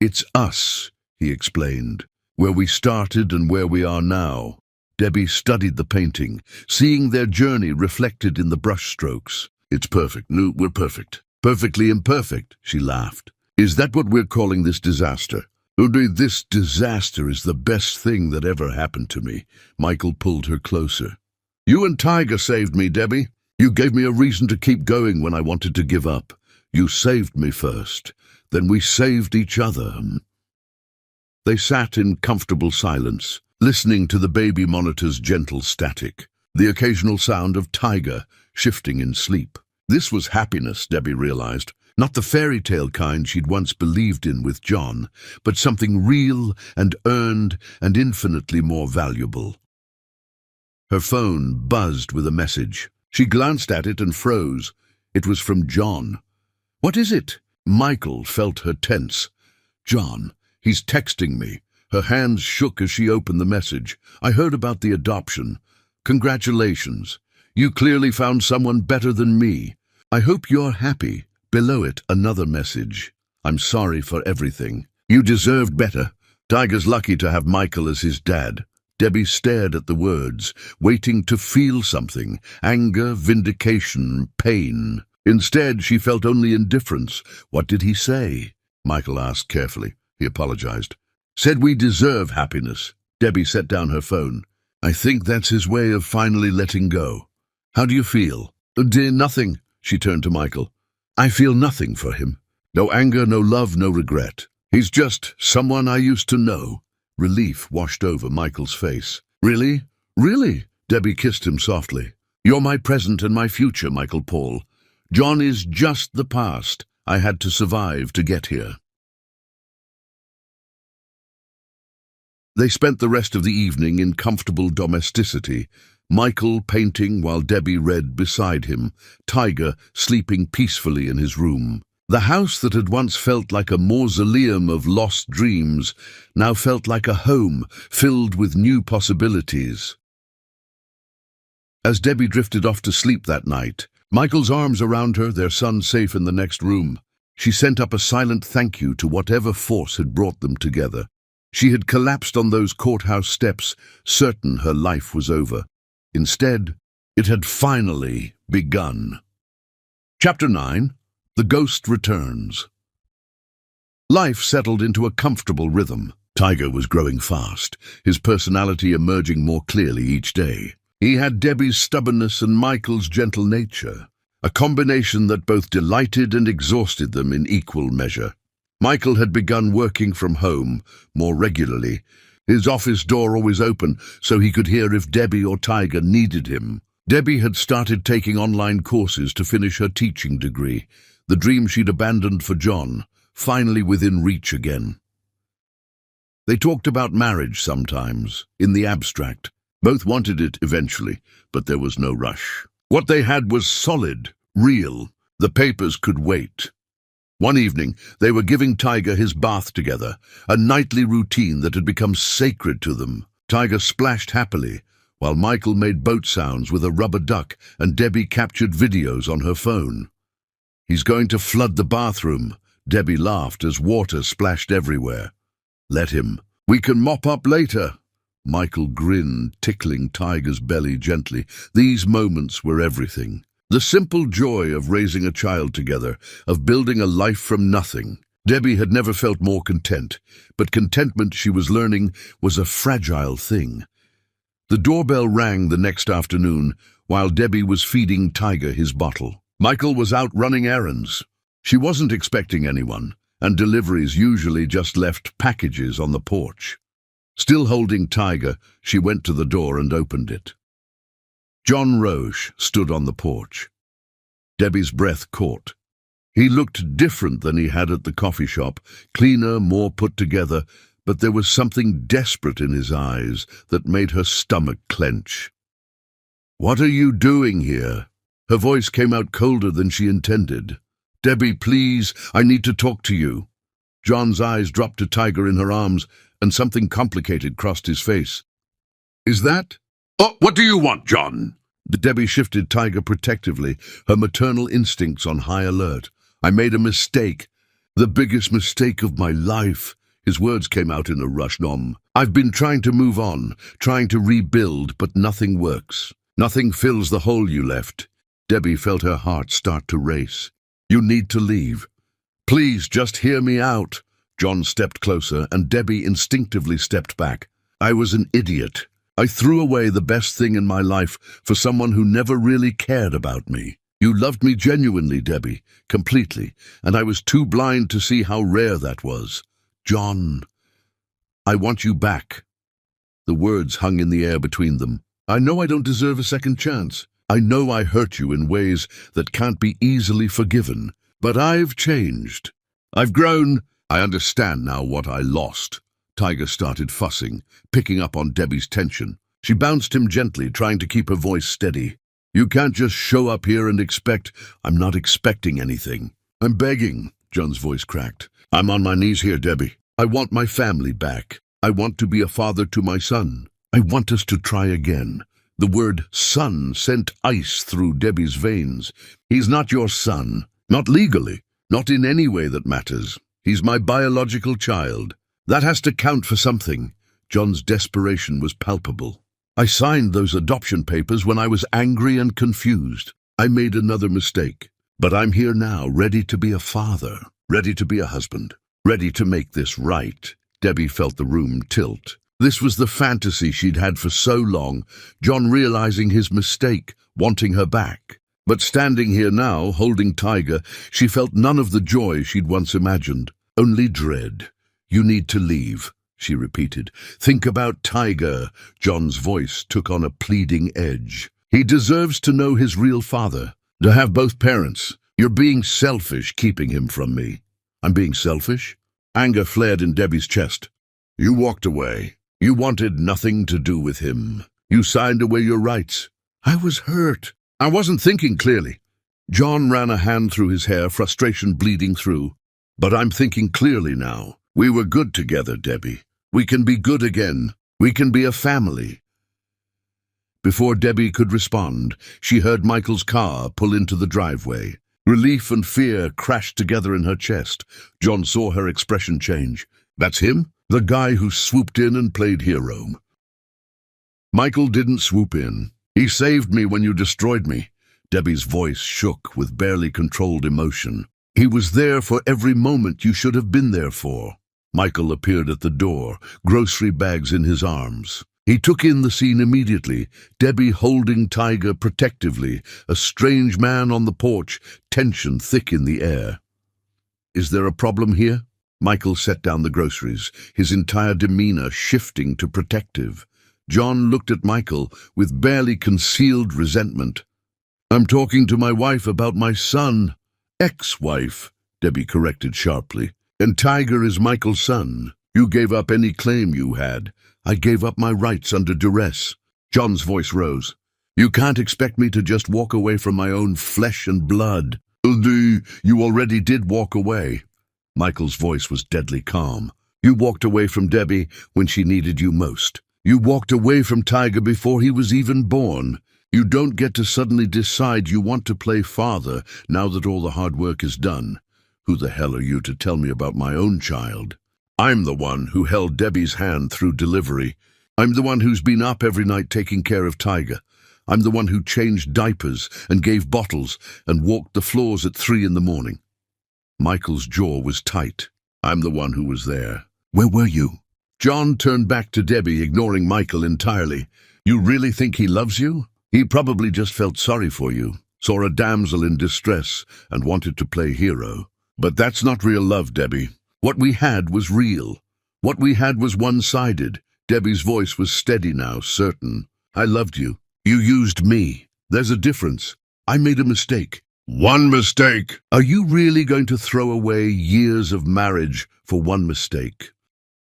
"It's us," he explained, "where we started and where we are now." Debbie studied the painting, seeing their journey reflected in the brushstrokes. "It's perfect. No, we're perfect. Perfectly imperfect," she laughed. "Is that what we're calling this disaster?" "Only this disaster is the best thing that ever happened to me." Michael pulled her closer. "You and Tiger saved me, Debbie. You gave me a reason to keep going when I wanted to give up. You saved me first. Then we saved each other." They sat in comfortable silence, listening to the baby monitor's gentle static. the occasional sound of Tiger shifting in sleep. This was happiness, Debbie realized. Not the fairy tale kind she'd once believed in with John, but something real and earned and infinitely more valuable. Her phone buzzed with a message. She glanced at it and froze. It was from John. "What is it?" Michael felt her tense. "John, he's texting me." Her hands shook as she opened the message. "I heard about the adoption. Congratulations. You clearly found someone better than me. I hope you're happy." Below it, another message. "I'm sorry for everything. You deserved better." Tiger's lucky to have Michael as his dad. Debbie stared at the words, waiting to feel something. Anger, vindication, pain. Instead, she felt only indifference. "What did he say?" Michael asked carefully. He apologized. "Said we deserve happiness." Debbie set down her phone. "I think that's his way of finally letting go. How do you feel?" "Dear, nothing." She turned to Michael. "I feel nothing for him. No anger, no love, no regret. He's just someone I used to know." Relief washed over Michael's face. "Really? Really?" Debbie kissed him softly. "You're my present and my future, Michael Paul. John is just the past I had to survive to get here." They spent the rest of the evening in comfortable domesticity, Michael painting while Debbie read beside him, Tiger sleeping peacefully in his room. The house that had once felt like a mausoleum of lost dreams now felt like a home filled with new possibilities. As Debbie drifted off to sleep that night, Michael's arms around her, their son safe in the next room, she sent up a silent thank you to whatever force had brought them together. She had collapsed on those courthouse steps, certain her life was over. Instead, it had finally begun. Chapter 9. The Ghost Returns. Life settled into a comfortable rhythm. Tiger was growing fast, his personality emerging more clearly each day. He had Debbie's stubbornness and Michael's gentle nature, a combination that both delighted and exhausted them in equal measure. Michael had begun working from home more regularly, his office door always open so he could hear if Debbie or Tiger needed him. Debbie had started taking online courses to finish her teaching degree, the dream she'd abandoned for John, finally within reach again. They talked about marriage sometimes, in the abstract. Both wanted it eventually, but there was no rush. What they had was solid, real. The papers could wait. One evening, they were giving Tiger his bath together, a nightly routine that had become sacred to them. Tiger splashed happily, while Michael made boat sounds with a rubber duck and Debbie captured videos on her phone. "He's going to flood the bathroom," Debbie laughed as water splashed everywhere. "Let him. We can mop up later." Michael grinned, tickling Tiger's belly gently. These moments were everything. The simple joy of raising a child together, of building a life from nothing. Debbie had never felt more content, but contentment, she was learning, was a fragile thing. The doorbell rang the next afternoon while Debbie was feeding Tiger his bottle. Michael was out running errands. She wasn't expecting anyone, and deliveries usually just left packages on the porch. Still holding Tiger, she went to the door and opened it. John Roche stood on the porch. Debbie's breath caught. He looked different than he had at the coffee shop, cleaner, more put together, but there was something desperate in his eyes that made her stomach clench. "What are you doing here?" Her voice came out colder than she intended. "Debbie, please, I need to talk to you." John's eyes dropped to Tiger in her arms, and something complicated crossed his face. "Is that—" "Oh, what do you want, John?" Debbie shifted Tiger protectively, her maternal instincts on high alert. "I made a mistake. The biggest mistake of my life." His words came out in a rush. "I've been trying to move on, trying to rebuild, but nothing works. Nothing fills the hole you left." Debbie felt her heart start to race. "You need to leave. Please, just hear me out." John stepped closer, and Debbie instinctively stepped back. "I was an idiot. I threw away the best thing in my life for someone who never really cared about me. You loved me genuinely, Debbie, completely, and I was too blind to see how rare that was. John, I want you back." The words hung in the air between them. I know I don't deserve a second chance. I know I hurt you in ways that can't be easily forgiven. But I've changed. I've grown. I understand now what I lost. Tiger started fussing, picking up on Debbie's tension. She bounced him gently, trying to keep her voice steady. You can't just show up here and expect. I'm not expecting anything. I'm begging. John's voice cracked. I'm on my knees here, Debbie. I want my family back. I want to be a father to my son. I want us to try again. The word son sent ice through Debbie's veins. He's not your son. Not legally. Not in any way that matters. He's my biological child. That has to count for something. John's desperation was palpable. I signed those adoption papers when I was angry and confused. I made another mistake. But I'm here now, ready to be a father, ready to be a husband, ready to make this right. Debbie felt the room tilt. This was the fantasy she'd had for so long, John realizing his mistake, wanting her back. But standing here now, holding Tiger, she felt none of the joy she'd once imagined, only dread. You need to leave, she repeated. Think about Tiger. John's voice took on a pleading edge. He deserves to know his real father, to have both parents. You're being selfish keeping him from me. I'm being selfish? Anger flared in Debbie's chest. You walked away. You wanted nothing to do with him. You signed away your rights. I was hurt. I wasn't thinking clearly. John ran a hand through his hair, frustration bleeding through. But I'm thinking clearly now. We were good together, Debbie. We can be good again. We can be a family. Before Debbie could respond, she heard Michael's car pull into the driveway. Relief and fear crashed together in her chest. John saw her expression change. That's him? The guy who swooped in and played hero. Michael didn't swoop in. He saved me when you destroyed me. Debbie's voice shook with barely controlled emotion. He was there for every moment you should have been there for. Michael appeared at the door, grocery bags in his arms. He took in the scene immediately, Debbie holding Tiger protectively, a strange man on the porch, tension thick in the air. Is there a problem here? Michael set down the groceries, his entire demeanor shifting to protective. John looked at Michael with barely concealed resentment. I'm talking to my wife about my son. Ex-wife, Debbie corrected sharply. And Tiger is Michael's son. You gave up any claim you had. I gave up my rights under duress. John's voice rose. You can't expect me to just walk away from my own flesh and blood. You already did walk away. Michael's voice was deadly calm. You walked away from Debbie when she needed you most. You walked away from Tiger before he was even born. You don't get to suddenly decide you want to play father now that all the hard work is done. Who the hell are you to tell me about my own child? I'm the one who held Debbie's hand through delivery. I'm the one who's been up every night taking care of Tiger. I'm the one who changed diapers and gave bottles and walked the floors at 3 in the morning. Michael's jaw was tight. I'm the one who was there. Where were you? John turned back to Debbie, ignoring Michael entirely. You really think he loves you? He probably just felt sorry for you, saw a damsel in distress, and wanted to play hero. But that's not real love, Debbie. What we had was real. What we had was one-sided. Debbie's voice was steady now, certain. I loved you. You used me. There's a difference. I made a mistake. One mistake! Are you really going to throw away years of marriage for one mistake?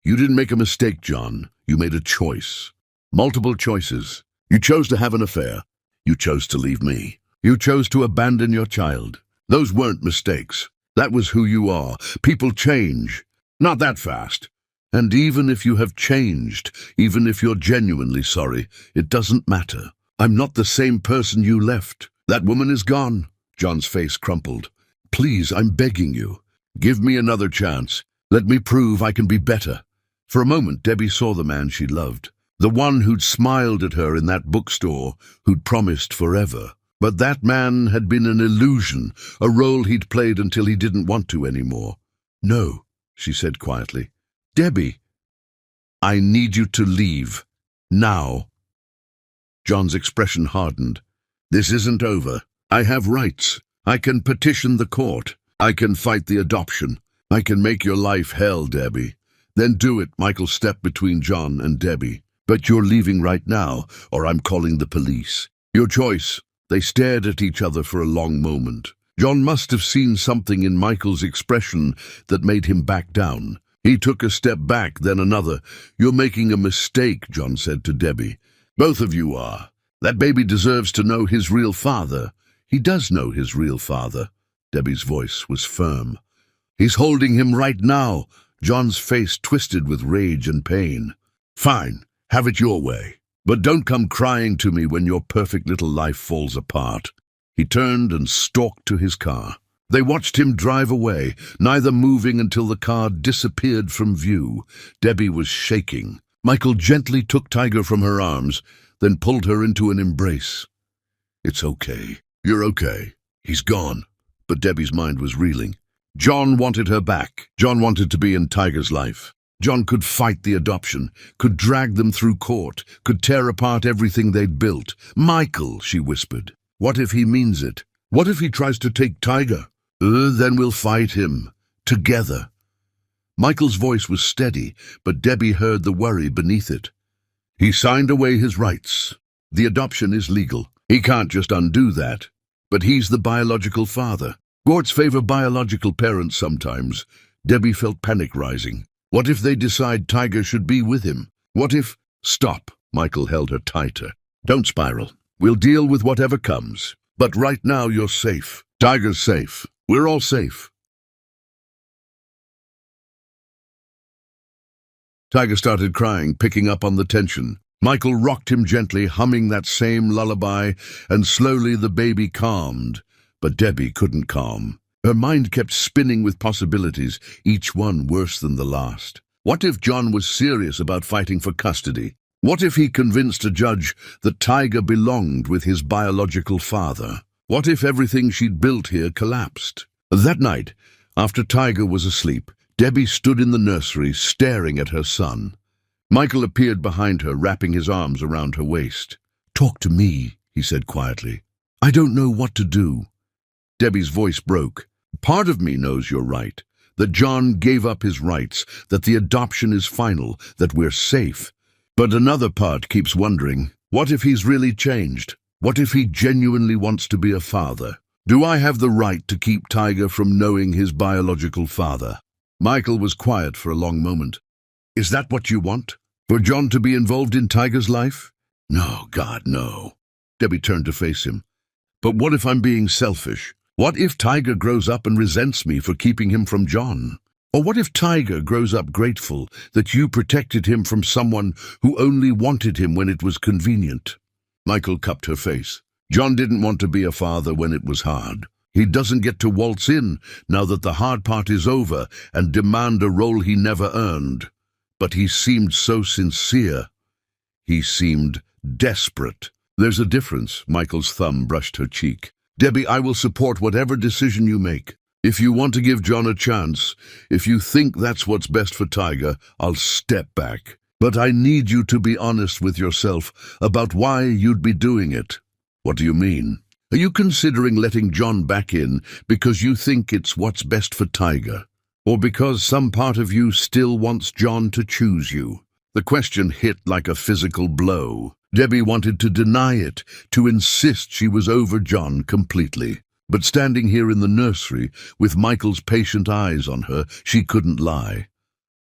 You didn't make a mistake, John. You made a choice. Multiple choices. You chose to have an affair. You chose to leave me. You chose to abandon your child. Those weren't mistakes. That was who you are. People change. Not that fast. And even if you have changed, even if you're genuinely sorry, it doesn't matter. I'm not the same person you left. That woman is gone. John's face crumpled. Please, I'm begging you. Give me another chance. Let me prove I can be better. For a moment, Debbie saw the man she loved. The one who'd smiled at her in that bookstore, who'd promised forever. But that man had been an illusion, a role he'd played until he didn't want to anymore. No, she said quietly. Debbie, I need you to leave. Now. John's expression hardened. This isn't over. I have rights. I can petition the court. I can fight the adoption. I can make your life hell, Debbie. Then do it. Michael stepped between John and Debbie. But you're leaving right now, or I'm calling the police. Your choice." They stared at each other for a long moment. John must have seen something in Michael's expression that made him back down. He took a step back, then another. "You're making a mistake," John said to Debbie. "Both of you are. That baby deserves to know his real father." "He does know his real father." Debbie's voice was firm. "He's holding him right now." John's face twisted with rage and pain. "Fine, have it your way. But don't come crying to me when your perfect little life falls apart." He turned and stalked to his car. They watched him drive away, neither moving until the car disappeared from view. Debbie was shaking. Michael gently took Tiger from her arms, then pulled her into an embrace. "It's okay. You're okay. He's gone." But Debbie's mind was reeling. John wanted her back. John wanted to be in Tiger's life. John could fight the adoption, could drag them through court, could tear apart everything they'd built. "Michael," she whispered, "what if he means it? What if he tries to take Tiger? Then we'll fight him. Together." Michael's voice was steady, but Debbie heard the worry beneath it. "He signed away his rights. The adoption is legal. He can't just undo that. But he's the biological father. Courts favor biological parents sometimes." Debbie felt panic rising. What if they decide Tiger should be with him? What if— "Stop." Michael held her tighter. "Don't spiral. We'll deal with whatever comes. But right now you're safe. Tiger's safe. We're all safe." Tiger started crying, picking up on the tension. Michael rocked him gently, humming that same lullaby, and slowly the baby calmed. But Debbie couldn't calm. Her mind kept spinning with possibilities, each one worse than the last. What if John was serious about fighting for custody? What if he convinced a judge that Tiger belonged with his biological father? What if everything she'd built here collapsed? That night, after Tiger was asleep, Debbie stood in the nursery, staring at her son. Michael appeared behind her, wrapping his arms around her waist. "Talk to me," he said quietly. "I don't know what to do." Debbie's voice broke. "Part of me knows you're right, that John gave up his rights, that the adoption is final, that we're safe. But another part keeps wondering, what if he's really changed? What if he genuinely wants to be a father? Do I have the right to keep Tiger from knowing his biological father?" Michael was quiet for a long moment. "Is that what you want? For John to be involved in Tiger's life?" "No, God, no." Debbie turned to face him. "But what if I'm being selfish? What if Tiger grows up and resents me for keeping him from John? Or what if Tiger grows up grateful that you protected him from someone who only wanted him when it was convenient?" Michael cupped her face. John didn't want to be a father when it was hard. He doesn't get to waltz in now that the hard part is over and demand a role he never earned. But he seemed so sincere. He seemed desperate. "There's a difference." Michael's thumb brushed her cheek. "Debbie, I will support whatever decision you make. If you want to give John a chance, if you think that's what's best for Tiger, I'll step back. But I need you to be honest with yourself about why you'd be doing it." "What do you mean? Are you considering letting John back in because you think it's what's best for Tiger? Or because some part of you still wants John to choose you?" The question hit like a physical blow. Debbie wanted to deny it, to insist she was over John completely. But standing here in the nursery, with Michael's patient eyes on her, she couldn't lie.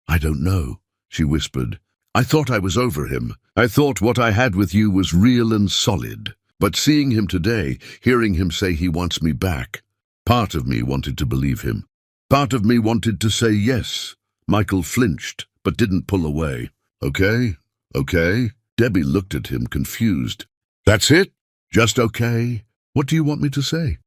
"I don't know," she whispered. "I thought I was over him. I thought what I had with you was real and solid. But seeing him today, hearing him say he wants me back, part of me wanted to believe him. Part of me wanted to say yes." Michael flinched, but didn't pull away. "Okay, okay." Debbie looked at him, confused. "That's it? Just okay? What do you want me to say?"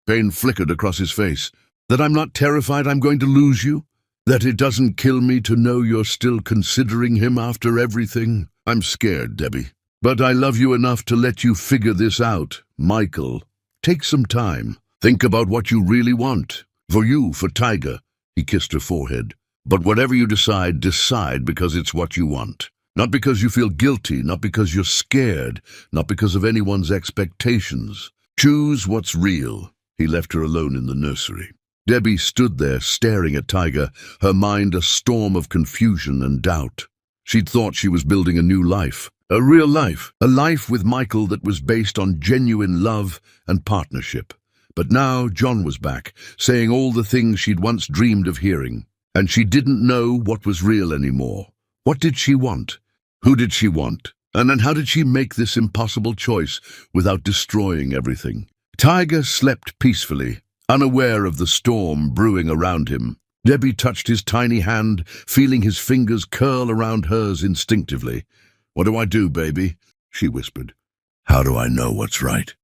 Pain flickered across his face. "That I'm not terrified I'm going to lose you? That it doesn't kill me to know you're still considering him after everything? I'm scared, Debbie. But I love you enough to let you figure this out. Michael, take some time. Think about what you really want. For you, for Tiger." He kissed her forehead. "But whatever you decide, decide because it's what you want. Not because you feel guilty, not because you're scared, not because of anyone's expectations. Choose what's real." He left her alone in the nursery. Debbie stood there, staring at Tiger, her mind a storm of confusion and doubt. She'd thought she was building a new life, a real life, a life with Michael that was based on genuine love and partnership. But now John was back, saying all the things she'd once dreamed of hearing. And she didn't know what was real anymore. What did she want? Who did she want? And then how did she make this impossible choice without destroying everything? Tiger slept peacefully, unaware of the storm brewing around him. Debbie touched his tiny hand, feeling his fingers curl around hers instinctively. "What do I do, baby?" she whispered. "How do I know what's right?"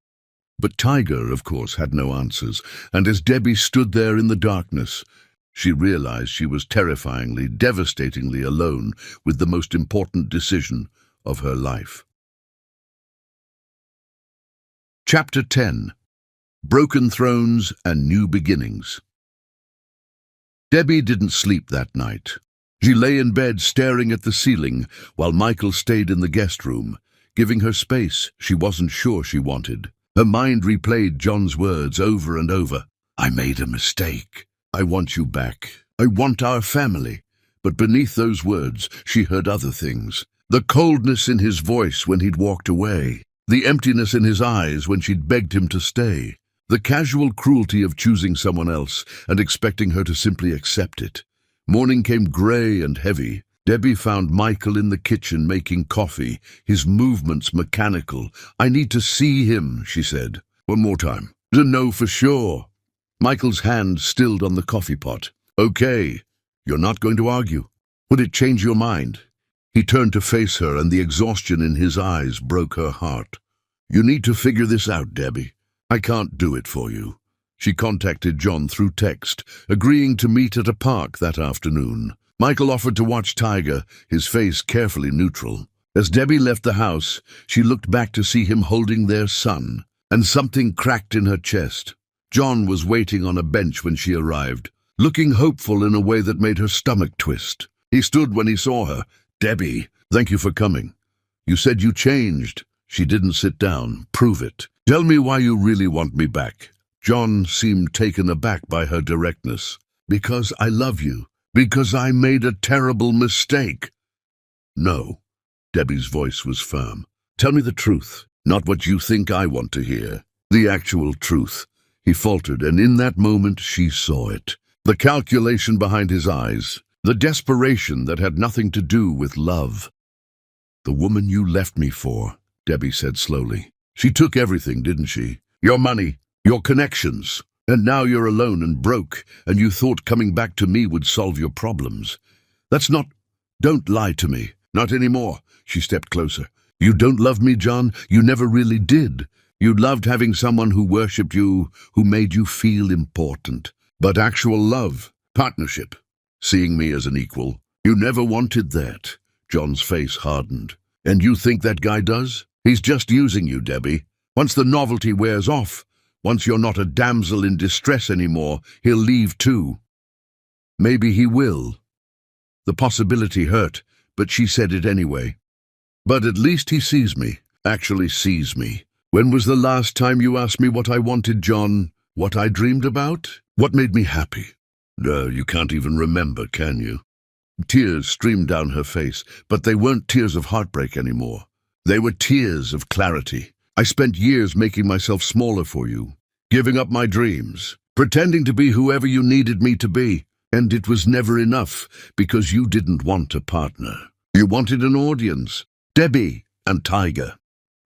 But Tiger, of course, had no answers, and as Debbie stood there in the darkness, she realized she was terrifyingly, devastatingly alone with the most important decision of her life. Chapter 10. Broken Thrones and New Beginnings. Debbie didn't sleep that night. She lay in bed staring at the ceiling while Michael stayed in the guest room, giving her space she wasn't sure she wanted. Her mind replayed John's words over and over. "I made a mistake. I want you back. I want our family." But beneath those words, she heard other things. The coldness in his voice when he'd walked away. The emptiness in his eyes when she'd begged him to stay. The casual cruelty of choosing someone else and expecting her to simply accept it. Morning came grey and heavy. Debbie found Michael in the kitchen making coffee, his movements mechanical. "I need to see him," she said. "One more time." "To know for sure." Michael's hand stilled on the coffee pot. "Okay, you're not going to argue. Would it change your mind?" He turned to face her, and the exhaustion in his eyes broke her heart. "You need to figure this out, Debbie. I can't do it for you." She contacted John through text, agreeing to meet at a park that afternoon. Michael offered to watch Tiger, his face carefully neutral. As Debbie left the house, she looked back to see him holding their son, and something cracked in her chest. John was waiting on a bench when she arrived, looking hopeful in a way that made her stomach twist. He stood when he saw her. "Debbie, thank you for coming. You said you changed." She didn't sit down. "Prove it. Tell me why you really want me back." John seemed taken aback by her directness. "Because I love you. Because I made a terrible mistake." "No." Debbie's voice was firm. "Tell me the truth, not what you think I want to hear. The actual truth." He faltered, and in that moment she saw it. The calculation behind his eyes, the desperation that had nothing to do with love. "The woman you left me for," Debbie said slowly. "She took everything, didn't she? Your money, your connections. And now you're alone and broke, and you thought coming back to me would solve your problems. That's not... Don't lie to me. Not anymore." She stepped closer. "You don't love me, John. You never really did. You loved having someone who worshipped you, who made you feel important. But actual love, partnership, seeing me as an equal, you never wanted that." John's face hardened. "And you think that guy does? He's just using you, Debbie. Once the novelty wears off, once you're not a damsel in distress anymore, he'll leave too." "Maybe he will." The possibility hurt, but she said it anyway. "But at least he sees me, actually sees me. When was the last time you asked me what I wanted, John? What I dreamed about? What made me happy? No, you can't even remember, can you?" Tears streamed down her face, but they weren't tears of heartbreak anymore. They were tears of clarity. "I spent years making myself smaller for you, giving up my dreams, pretending to be whoever you needed me to be. And it was never enough, because you didn't want a partner. You wanted an audience. Debbie and Tiger."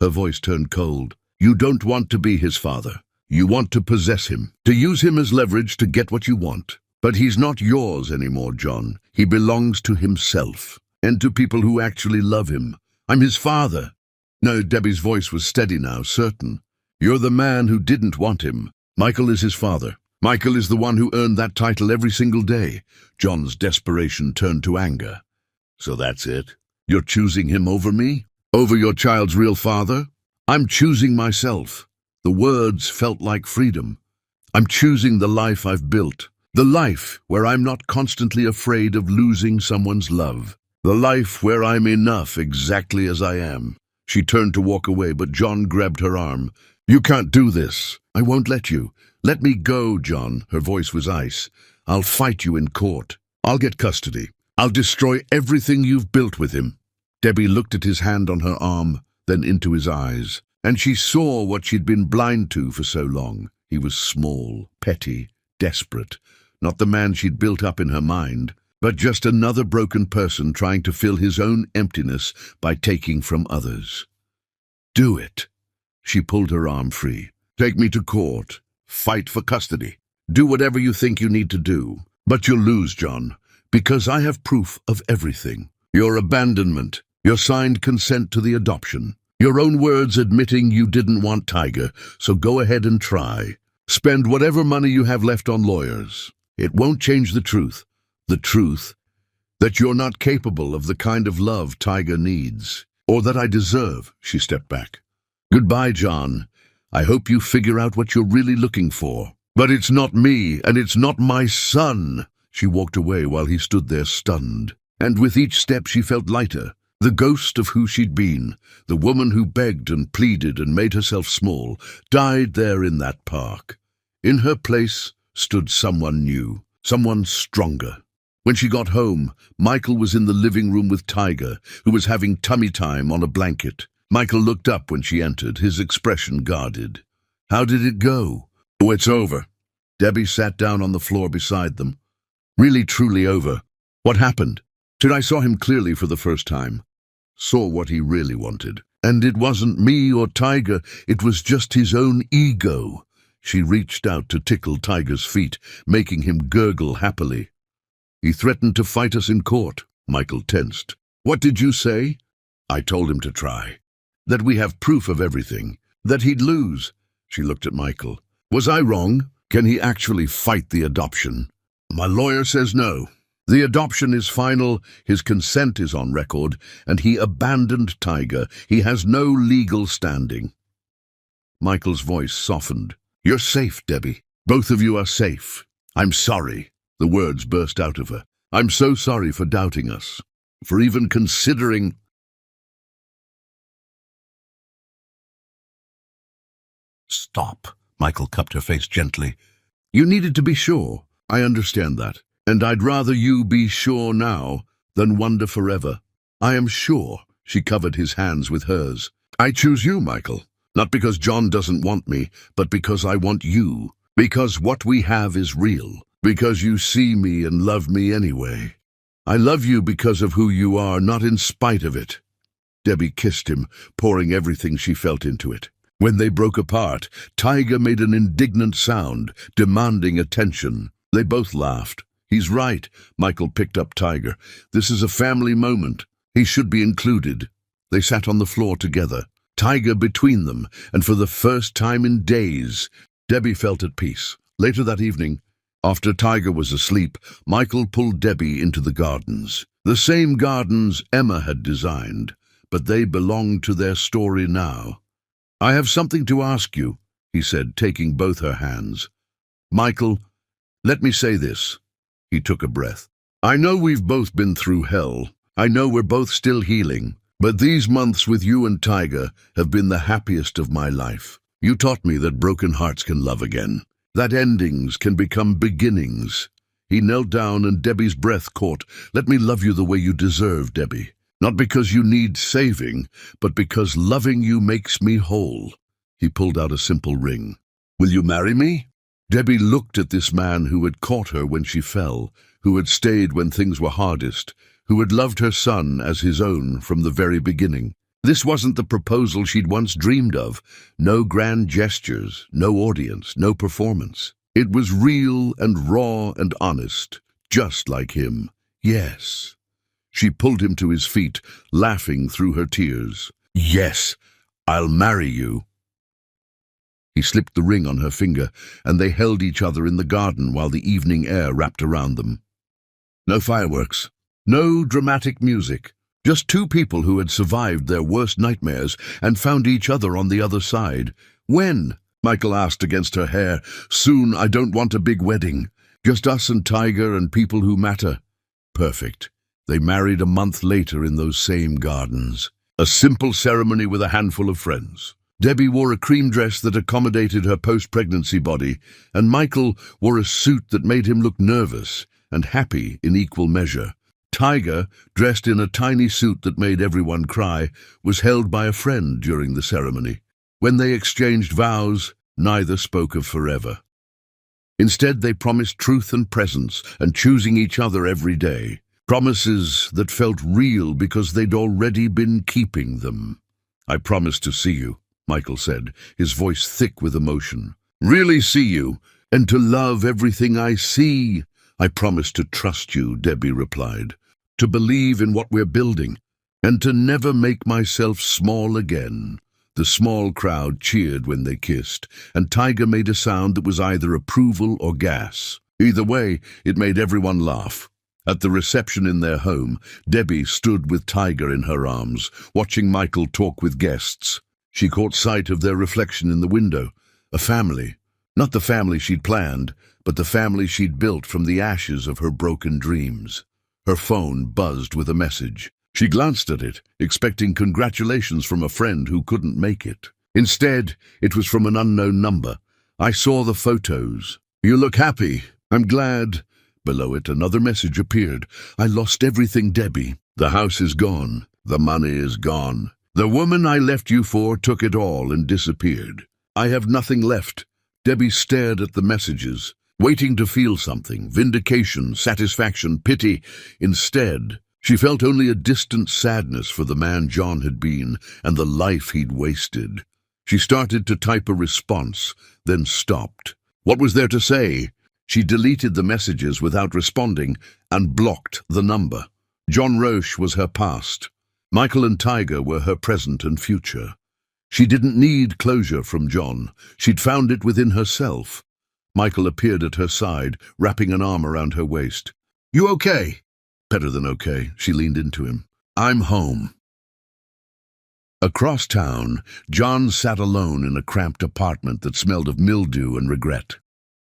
Her voice turned cold. "You don't want to be his father. You want to possess him, to use him as leverage to get what you want. But he's not yours anymore, John. He belongs to himself, and to people who actually love him. I'm his father." No, Debbie's voice was steady now, certain. "You're the man who didn't want him. Michael is his father. Michael is the one who earned that title every single day." John's desperation turned to anger. "So that's it? You're choosing him over me? Over your child's real father?" "I'm choosing myself." The words felt like freedom. "I'm choosing the life I've built. The life where I'm not constantly afraid of losing someone's love. The life where I'm enough exactly as I am." She turned to walk away, but John grabbed her arm. "You can't do this. I won't let you. Let me go, John." Her voice was ice. "I'll fight you in court. I'll get custody. I'll destroy everything you've built with him." Debbie looked at his hand on her arm, then into his eyes, and she saw what she'd been blind to for so long. He was small, petty, desperate, not the man she'd built up in her mind, but just another broken person trying to fill his own emptiness by taking from others. "Do it." She pulled her arm free. "Take me to court. Fight for custody. Do whatever you think you need to do. But you'll lose, John, because I have proof of everything. Your abandonment, your signed consent to the adoption, your own words admitting you didn't want Tiger, so go ahead and try. Spend whatever money you have left on lawyers. It won't change the truth that you're not capable of the kind of love Tiger needs, or that I deserve." She stepped back. "Goodbye, John. I hope you figure out what you're really looking for. But it's not me, and it's not my son." She walked away while he stood there stunned, and with each step she felt lighter. The ghost of who she'd been, the woman who begged and pleaded and made herself small, died there in that park. In her place stood someone new, someone stronger. When she got home, Michael was in the living room with Tiger, who was having tummy time on a blanket. Michael looked up when she entered, his expression guarded. "How did it go?" "Oh, it's over." Debbie sat down on the floor beside them. "Really, truly over. What happened?" I saw him clearly for the first time. Saw what he really wanted. And it wasn't me or Tiger, it was just his own ego. She reached out to tickle Tiger's feet, making him gurgle happily. "He threatened to fight us in court." Michael tensed. "What did you say?" "I told him to try. That we have proof of everything. That he'd lose." She looked at Michael. "Was I wrong? Can he actually fight the adoption?" "My lawyer says no. The adoption is final, his consent is on record, and he abandoned Tiger. He has no legal standing." Michael's voice softened. "You're safe, Debbie. Both of you are safe. I'm sorry." The words burst out of her. "I'm so sorry for doubting us, for even considering—" "Stop." Michael cupped her face gently. "You needed to be sure. I understand that. And I'd rather you be sure now than wonder forever. I am sure." She covered his hands with hers. "I choose you, Michael. Not because John doesn't want me, but because I want you. Because what we have is real. Because you see me and love me anyway. I love you because of who you are, not in spite of it." Debbie kissed him, pouring everything she felt into it. When they broke apart, Tiger made an indignant sound, demanding attention. They both laughed. "He's right." Michael picked up Tiger. "This is a family moment. He should be included." They sat on the floor together, Tiger between them, and for the first time in days, Debbie felt at peace. Later that evening, after Tiger was asleep, Michael pulled Debbie into the gardens. The same gardens Emma had designed, but they belonged to their story now. "I have something to ask you," he said, taking both her hands. "Michael, let me say this." He took a breath. "I know we've both been through hell. I know we're both still healing. But these months with you and Tiger have been the happiest of my life. You taught me that broken hearts can love again, that endings can become beginnings." He knelt down and Debbie's breath caught. "Let me love you the way you deserve, Debbie. Not because you need saving, but because loving you makes me whole." He pulled out a simple ring. "Will you marry me?" Debbie looked at this man who had caught her when she fell, who had stayed when things were hardest, who had loved her son as his own from the very beginning. This wasn't the proposal she'd once dreamed of. No grand gestures, no audience, no performance. It was real and raw and honest, just like him. "Yes." She pulled him to his feet, laughing through her tears. "Yes, I'll marry you." He slipped the ring on her finger, and they held each other in the garden while the evening air wrapped around them. No fireworks, no dramatic music, just two people who had survived their worst nightmares and found each other on the other side. "When?" Michael asked against her hair. "Soon. I don't want a big wedding. Just us and Tiger and people who matter." Perfect. They married a month later in those same gardens. A simple ceremony with a handful of friends. Debbie wore a cream dress that accommodated her post-pregnancy body, and Michael wore a suit that made him look nervous and happy in equal measure. Tiger, dressed in a tiny suit that made everyone cry, was held by a friend during the ceremony. When they exchanged vows, neither spoke of forever. Instead, they promised truth and presence and choosing each other every day. Promises that felt real because they'd already been keeping them. "I promise to see you," Michael said, his voice thick with emotion. "Really see you, and to love everything I see." "I promise to trust you," Debbie replied, "to believe in what we're building, and to never make myself small again." The small crowd cheered when they kissed, and Tiger made a sound that was either approval or gas. Either way, it made everyone laugh. At the reception in their home, Debbie stood with Tiger in her arms, watching Michael talk with guests. She caught sight of their reflection in the window. A family. Not the family she'd planned, but the family she'd built from the ashes of her broken dreams. Her phone buzzed with a message. She glanced at it, expecting congratulations from a friend who couldn't make it. Instead, it was from an unknown number. "I saw the photos. You look happy. I'm glad." Below it, another message appeared. "I lost everything, Debbie. The house is gone. The money is gone. The woman I left you for took it all and disappeared. I have nothing left." Debbie stared at the messages, waiting to feel something, vindication, satisfaction, pity. Instead, she felt only a distant sadness for the man John had been and the life he'd wasted. She started to type a response, then stopped. What was there to say? She deleted the messages without responding and blocked the number. John Roche was her past. Michael and Tiger were her present and future. She didn't need closure from John. She'd found it within herself. Michael appeared at her side, wrapping an arm around her waist. "You okay?" "Better than okay," she leaned into him. "I'm home." Across town, John sat alone in a cramped apartment that smelled of mildew and regret.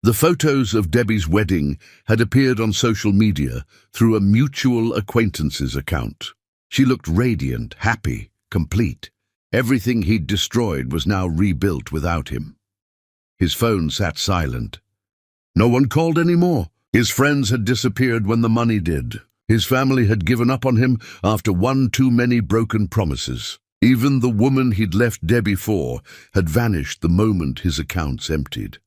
The photos of Debbie's wedding had appeared on social media through a mutual acquaintances account. She looked radiant, happy, complete. Everything he'd destroyed was now rebuilt without him. His phone sat silent. No one called anymore. His friends had disappeared when the money did. His family had given up on him after one too many broken promises. Even the woman he'd left Debbie for had vanished the moment his accounts emptied.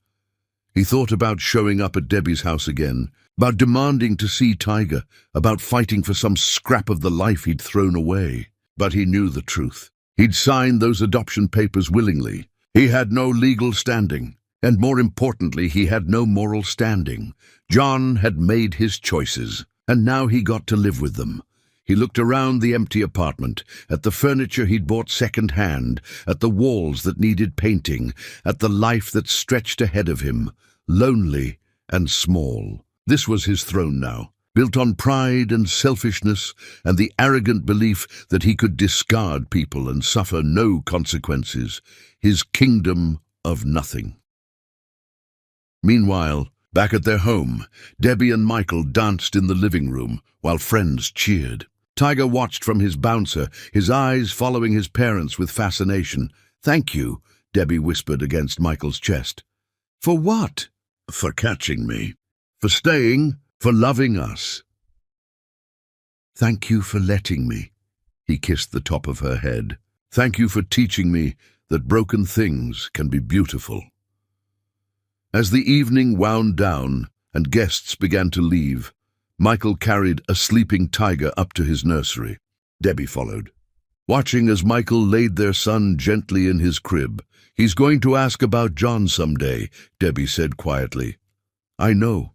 He thought about showing up at Debbie's house again, about demanding to see Tiger, about fighting for some scrap of the life he'd thrown away. But he knew the truth. He'd signed those adoption papers willingly. He had no legal standing, and more importantly, he had no moral standing. John had made his choices, and now he got to live with them. He looked around the empty apartment, at the furniture he'd bought second-hand, at the walls that needed painting, at the life that stretched ahead of him, lonely and small. This was his throne now, built on pride and selfishness and the arrogant belief that he could discard people and suffer no consequences. His kingdom of nothing. Meanwhile, back at their home, Debbie and Michael danced in the living room while friends cheered. Tiger watched from his bouncer, his eyes following his parents with fascination. "Thank you," Debbie whispered against Michael's chest. "For what?" "For catching me. For staying. For loving us." "Thank you for letting me." He kissed the top of her head. "Thank you for teaching me that broken things can be beautiful." As the evening wound down and guests began to leave, Michael carried a sleeping Tiger up to his nursery. Debbie followed, watching as Michael laid their son gently in his crib. "He's going to ask about John someday," Debbie said quietly. "I know."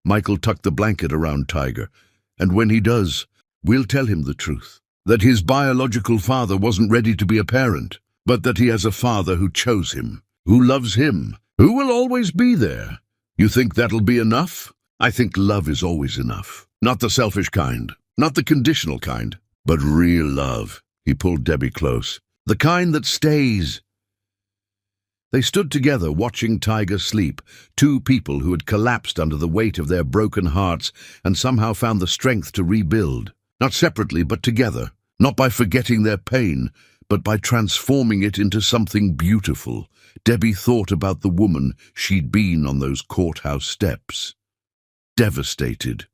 Michael tucked the blanket around Tiger, "and when he does, we'll tell him the truth. That his biological father wasn't ready to be a parent, but that he has a father who chose him, who loves him, who will always be there. You think that'll be enough?" "I think love is always enough. Not the selfish kind, not the conditional kind, but real love." He pulled Debbie close. "The kind that stays." They stood together watching Tiger sleep, two people who had collapsed under the weight of their broken hearts and somehow found the strength to rebuild. Not separately, but together. Not by forgetting their pain, but by transforming it into something beautiful. Debbie thought about the woman she'd been on those courthouse steps. Devastated,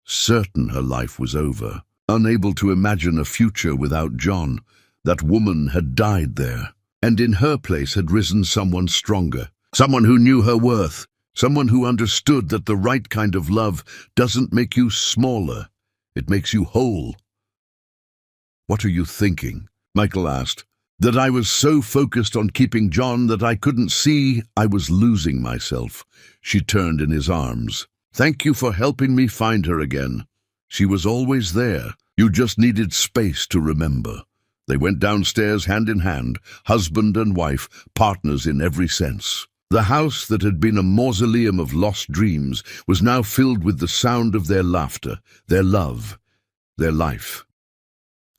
certain her life was over, unable to imagine a future without John. That woman had died there, and in her place had risen someone stronger, someone who knew her worth, someone who understood that the right kind of love doesn't make you smaller, it makes you whole. "What are you thinking?" Michael asked. "That I was so focused on keeping John that I couldn't see I was losing myself." She turned in his arms. "Thank you for helping me find her again. She was always there. You just needed space to remember." They went downstairs hand in hand, husband and wife, partners in every sense. The house that had been a mausoleum of lost dreams was now filled with the sound of their laughter, their love, their life.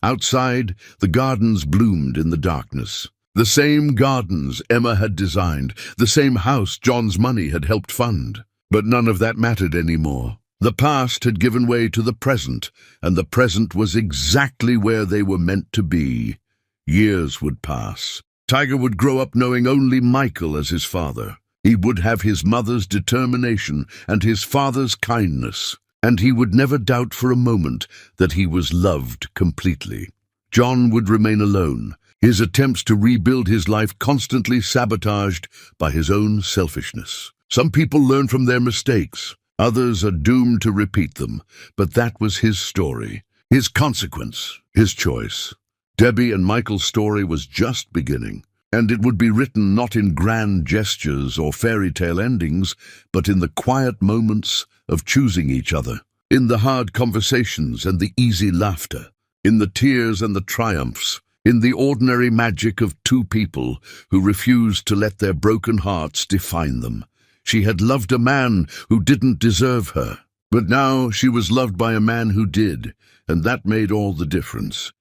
Outside, the gardens bloomed in the darkness. The same gardens Emma had designed, the same house John's money had helped fund. But none of that mattered anymore. The past had given way to the present, and the present was exactly where they were meant to be. Years would pass. Tiger would grow up knowing only Michael as his father. He would have his mother's determination and his father's kindness, and he would never doubt for a moment that he was loved completely. John would remain alone, his attempts to rebuild his life constantly sabotaged by his own selfishness. Some people learn from their mistakes. Others are doomed to repeat them, but that was his story, his consequence, his choice. Debbie and Michael's story was just beginning, and it would be written not in grand gestures or fairy tale endings, but in the quiet moments of choosing each other, in the hard conversations and the easy laughter, in the tears and the triumphs, in the ordinary magic of two people who refused to let their broken hearts define them. She had loved a man who didn't deserve her, but now she was loved by a man who did, and that made all the difference.